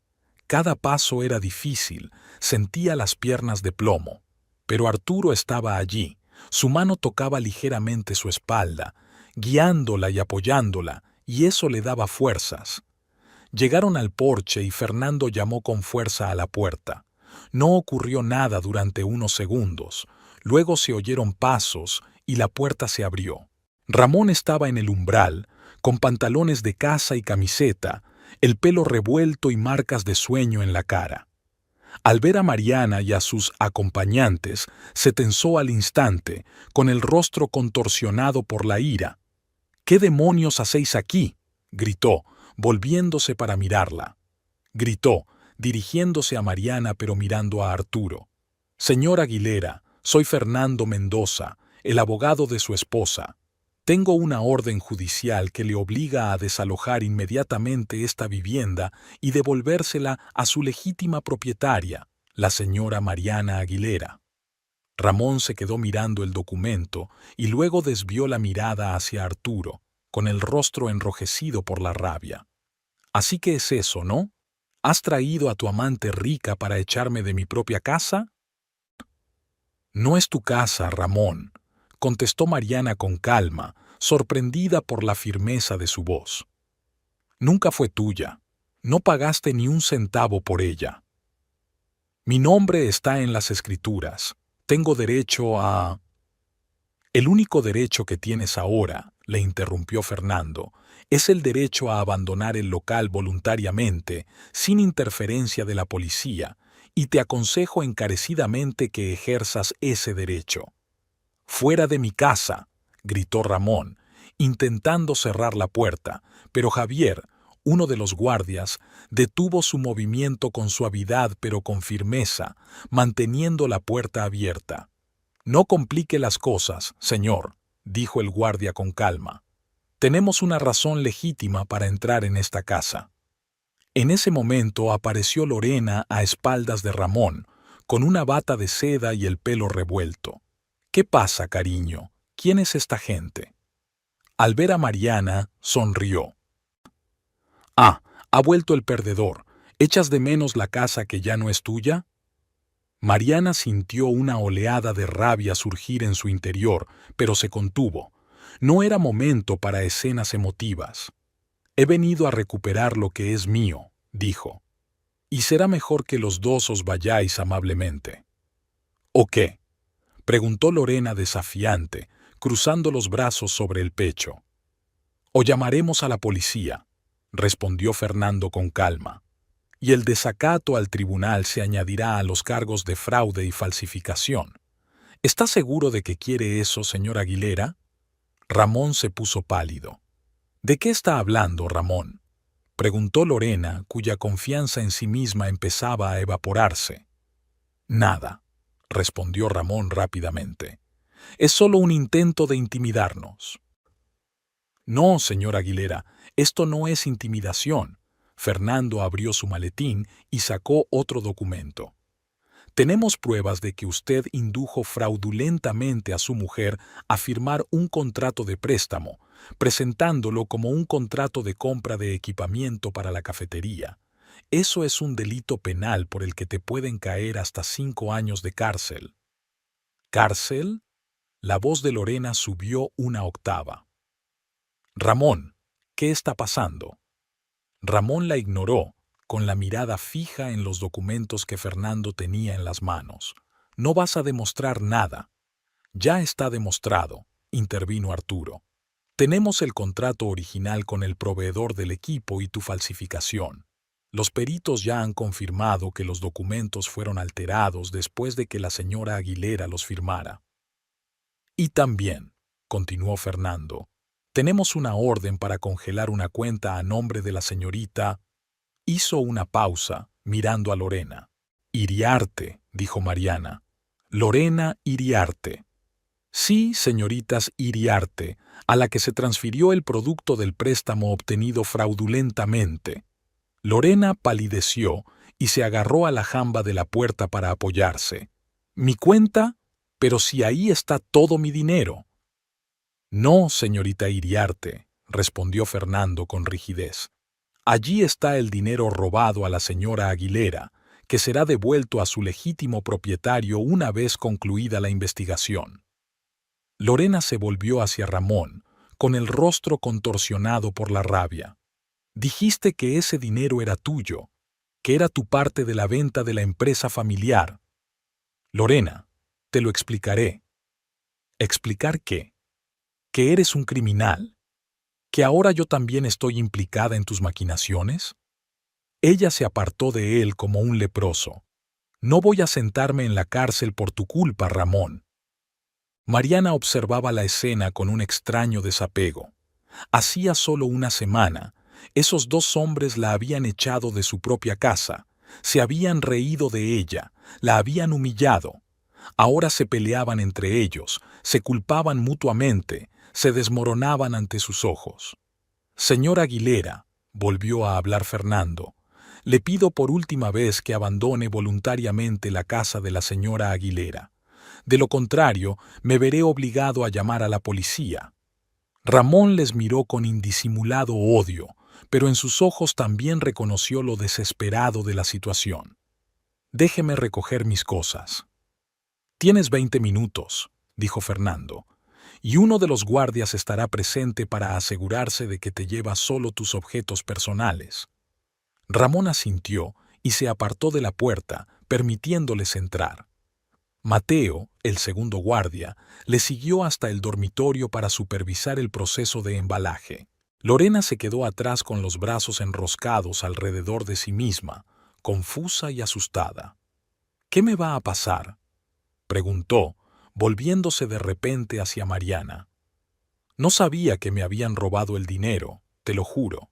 Cada paso era difícil, sentía las piernas de plomo. Pero Arturo estaba allí, su mano tocaba ligeramente su espalda, guiándola y apoyándola, y eso le daba fuerzas. Llegaron al porche y Fernando llamó con fuerza a la puerta. No ocurrió nada durante unos segundos. Luego se oyeron pasos y la puerta se abrió. Ramón estaba en el umbral, con pantalones de casa y camiseta, el pelo revuelto y marcas de sueño en la cara. Al ver a Mariana y a sus acompañantes, se tensó al instante, con el rostro contorsionado por la ira. «¿Qué demonios hacéis aquí?», gritó, volviéndose para mirarla. Gritó, dirigiéndose a Mariana pero mirando a Arturo. «Señor Aguilera, soy Fernando Mendoza, el abogado de su esposa. Tengo una orden judicial que le obliga a desalojar inmediatamente esta vivienda y devolvérsela a su legítima propietaria, la señora Mariana Aguilera». Ramón se quedó mirando el documento y luego desvió la mirada hacia Arturo, con el rostro enrojecido por la rabia. «Así que es eso, ¿no? ¿Has traído a tu amante rica para echarme de mi propia casa?» «No es tu casa, Ramón», contestó Mariana con calma, sorprendida por la firmeza de su voz. «Nunca fue tuya. No pagaste ni un centavo por ella. Mi nombre está en las escrituras. Tengo derecho a...» «El único derecho que tienes ahora», le interrumpió Fernando, «es el derecho a abandonar el local voluntariamente, sin interferencia de la policía, y te aconsejo encarecidamente que ejerzas ese derecho». «Fuera de mi casa», gritó Ramón, intentando cerrar la puerta, pero Javier, uno de los guardias, detuvo su movimiento con suavidad pero con firmeza, manteniendo la puerta abierta. «No complique las cosas, señor», dijo el guardia con calma. «Tenemos una razón legítima para entrar en esta casa». En ese momento apareció Lorena a espaldas de Ramón, con una bata de seda y el pelo revuelto. «¿Qué pasa, cariño? ¿Quién es esta gente?» Al ver a Mariana, sonrió. «Ah, ha vuelto el perdedor. ¿Echas de menos la casa que ya no es tuya?» Mariana sintió una oleada de rabia surgir en su interior, pero se contuvo. No era momento para escenas emotivas. «He venido a recuperar lo que es mío», dijo. «Y será mejor que los dos os vayáis amablemente». «¿O qué?», preguntó Lorena desafiante, cruzando los brazos sobre el pecho. «O llamaremos a la policía», respondió Fernando con calma. «Y el desacato al tribunal se añadirá a los cargos de fraude y falsificación. ¿Está seguro de que quiere eso, señor Aguilera?» Ramón se puso pálido. «¿De qué está hablando, Ramón?», preguntó Lorena, cuya confianza en sí misma empezaba a evaporarse. «Nada», respondió Ramón rápidamente. «Es solo un intento de intimidarnos». «No, señor Aguilera, esto no es intimidación». Fernando abrió su maletín y sacó otro documento. «Tenemos pruebas de que usted indujo fraudulentamente a su mujer a firmar un contrato de préstamo, presentándolo como un contrato de compra de equipamiento para la cafetería. Eso es un delito penal por el que te pueden caer hasta 5 años de cárcel». «¿Cárcel?». La voz de Lorena subió una octava. «Ramón, ¿qué está pasando?». Ramón la ignoró, con la mirada fija en los documentos que Fernando tenía en las manos. «No vas a demostrar nada». «Ya está demostrado», intervino Arturo. «Tenemos el contrato original con el proveedor del equipo y tu falsificación. Los peritos ya han confirmado que los documentos fueron alterados después de que la señora Aguilera los firmara». «Y también», continuó Fernando, Tenemos una orden para congelar una cuenta a nombre de la señorita. Hizo una pausa, mirando a Lorena. Iriarte, dijo Mariana. Lorena Iriarte. Sí, señoritas Iriarte, a la que se transfirió el producto del préstamo obtenido fraudulentamente. Lorena palideció y se agarró a la jamba de la puerta para apoyarse. ¿Mi cuenta? Pero si ahí está todo mi dinero. No, señorita Iriarte, respondió Fernando con rigidez. Allí está el dinero robado a la señora Aguilera, que será devuelto a su legítimo propietario una vez concluida la investigación. Lorena se volvió hacia Ramón, con el rostro contorsionado por la rabia. Dijiste que ese dinero era tuyo, que era tu parte de la venta de la empresa familiar. Lorena, te lo explicaré. ¿Explicar qué? ¿Que eres un criminal? ¿Que ahora yo también estoy implicada en tus maquinaciones? Ella se apartó de él como un leproso. No voy a sentarme en la cárcel por tu culpa, Ramón. Mariana observaba la escena con un extraño desapego. Hacía solo una semana, esos dos hombres la habían echado de su propia casa, se habían reído de ella, la habían humillado. Ahora se peleaban entre ellos, se culpaban mutuamente, se desmoronaban ante sus ojos. Señor Aguilera, volvió a hablar Fernando, le pido por última vez que abandone voluntariamente la casa de la señora Aguilera. De lo contrario, me veré obligado a llamar a la policía. Ramón les miró con indisimulado odio, pero en sus ojos también reconoció lo desesperado de la situación. Déjeme recoger mis cosas. Tienes 20 minutos, dijo Fernando, y uno de los guardias estará presente para asegurarse de que te llevas solo tus objetos personales. Ramón asintió y se apartó de la puerta, permitiéndoles entrar. Mateo, el segundo guardia, le siguió hasta el dormitorio para supervisar el proceso de embalaje. Lorena se quedó atrás con los brazos enroscados alrededor de sí misma, confusa y asustada. ¿Qué me va a pasar?, preguntó, volviéndose de repente hacia Mariana. No sabía que me habían robado el dinero, te lo juro.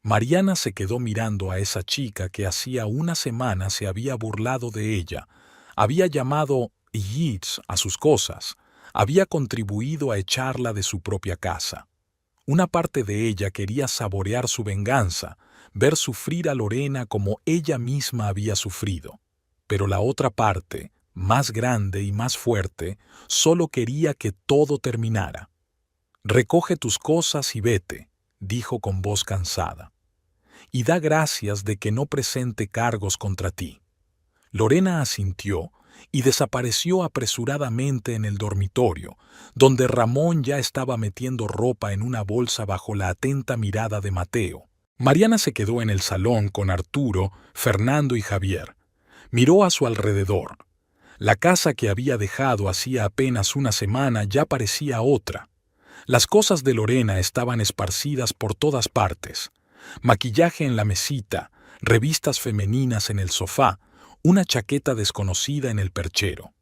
Mariana se quedó mirando a esa chica que hacía una semana se había burlado de ella, había llamado Yitz a sus cosas, había contribuido a echarla de su propia casa. Una parte de ella quería saborear su venganza, ver sufrir a Lorena como ella misma había sufrido. Pero la otra parte, más grande y más fuerte, solo quería que todo terminara. «Recoge tus cosas y vete», dijo con voz cansada. «Y da gracias de que no presente cargos contra ti». Lorena asintió y desapareció apresuradamente en el dormitorio, donde Ramón ya estaba metiendo ropa en una bolsa bajo la atenta mirada de Mateo. Mariana se quedó en el salón con Arturo, Fernando y Javier. Miró a su alrededor. La casa que había dejado hacía apenas una semana ya parecía otra. Las cosas de Lorena estaban esparcidas por todas partes. Maquillaje en la mesita, revistas femeninas en el sofá, una chaqueta desconocida en el perchero.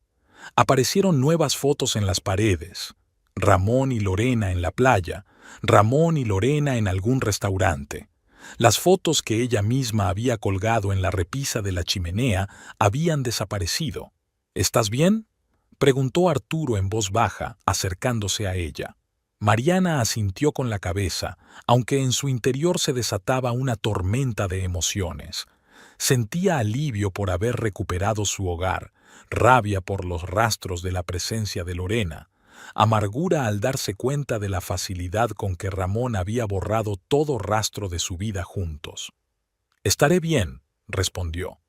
Aparecieron nuevas fotos en las paredes. Ramón y Lorena en la playa, Ramón y Lorena en algún restaurante. Las fotos que ella misma había colgado en la repisa de la chimenea habían desaparecido. «¿Estás bien?», preguntó Arturo en voz baja, acercándose a ella. Mariana asintió con la cabeza, aunque en su interior se desataba una tormenta de emociones. Sentía alivio por haber recuperado su hogar, rabia por los rastros de la presencia de Lorena, amargura al darse cuenta de la facilidad con que Ramón había borrado todo rastro de su vida juntos. «Estaré bien», respondió.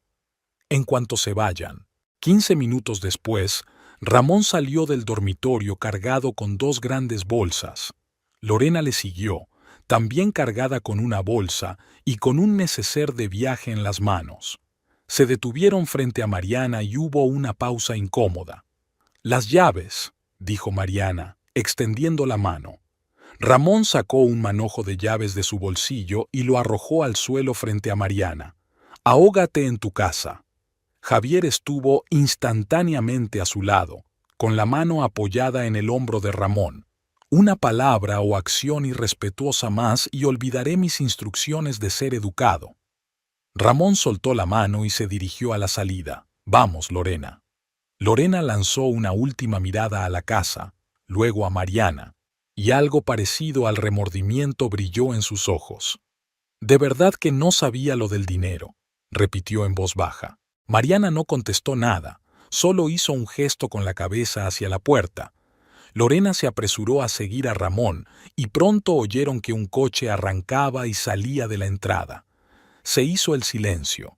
«En cuanto se vayan». 15 minutos después, Ramón salió del dormitorio cargado con 2 grandes bolsas. Lorena le siguió, también cargada con una bolsa y con un neceser de viaje en las manos. Se detuvieron frente a Mariana y hubo una pausa incómoda. «Las llaves», dijo Mariana, extendiendo la mano. Ramón sacó un manojo de llaves de su bolsillo y lo arrojó al suelo frente a Mariana. «Ahógate en tu casa». Javier estuvo instantáneamente a su lado, con la mano apoyada en el hombro de Ramón. Una palabra o acción irrespetuosa más y olvidaré mis instrucciones de ser educado. Ramón soltó la mano y se dirigió a la salida. Vamos, Lorena. Lorena lanzó una última mirada a la casa, luego a Mariana, y algo parecido al remordimiento brilló en sus ojos. De verdad que no sabía lo del dinero, repitió en voz baja. Mariana no contestó nada, solo hizo un gesto con la cabeza hacia la puerta. Lorena se apresuró a seguir a Ramón y pronto oyeron que un coche arrancaba y salía de la entrada. Se hizo el silencio.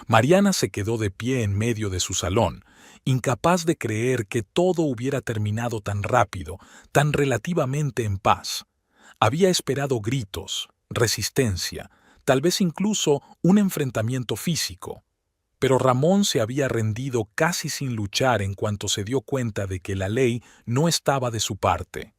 Mariana se quedó de pie en medio de su salón, incapaz de creer que todo hubiera terminado tan rápido, tan relativamente en paz. Había esperado gritos, resistencia, tal vez incluso un enfrentamiento físico. Pero Ramón se había rendido casi sin luchar en cuanto se dio cuenta de que la ley no estaba de su parte.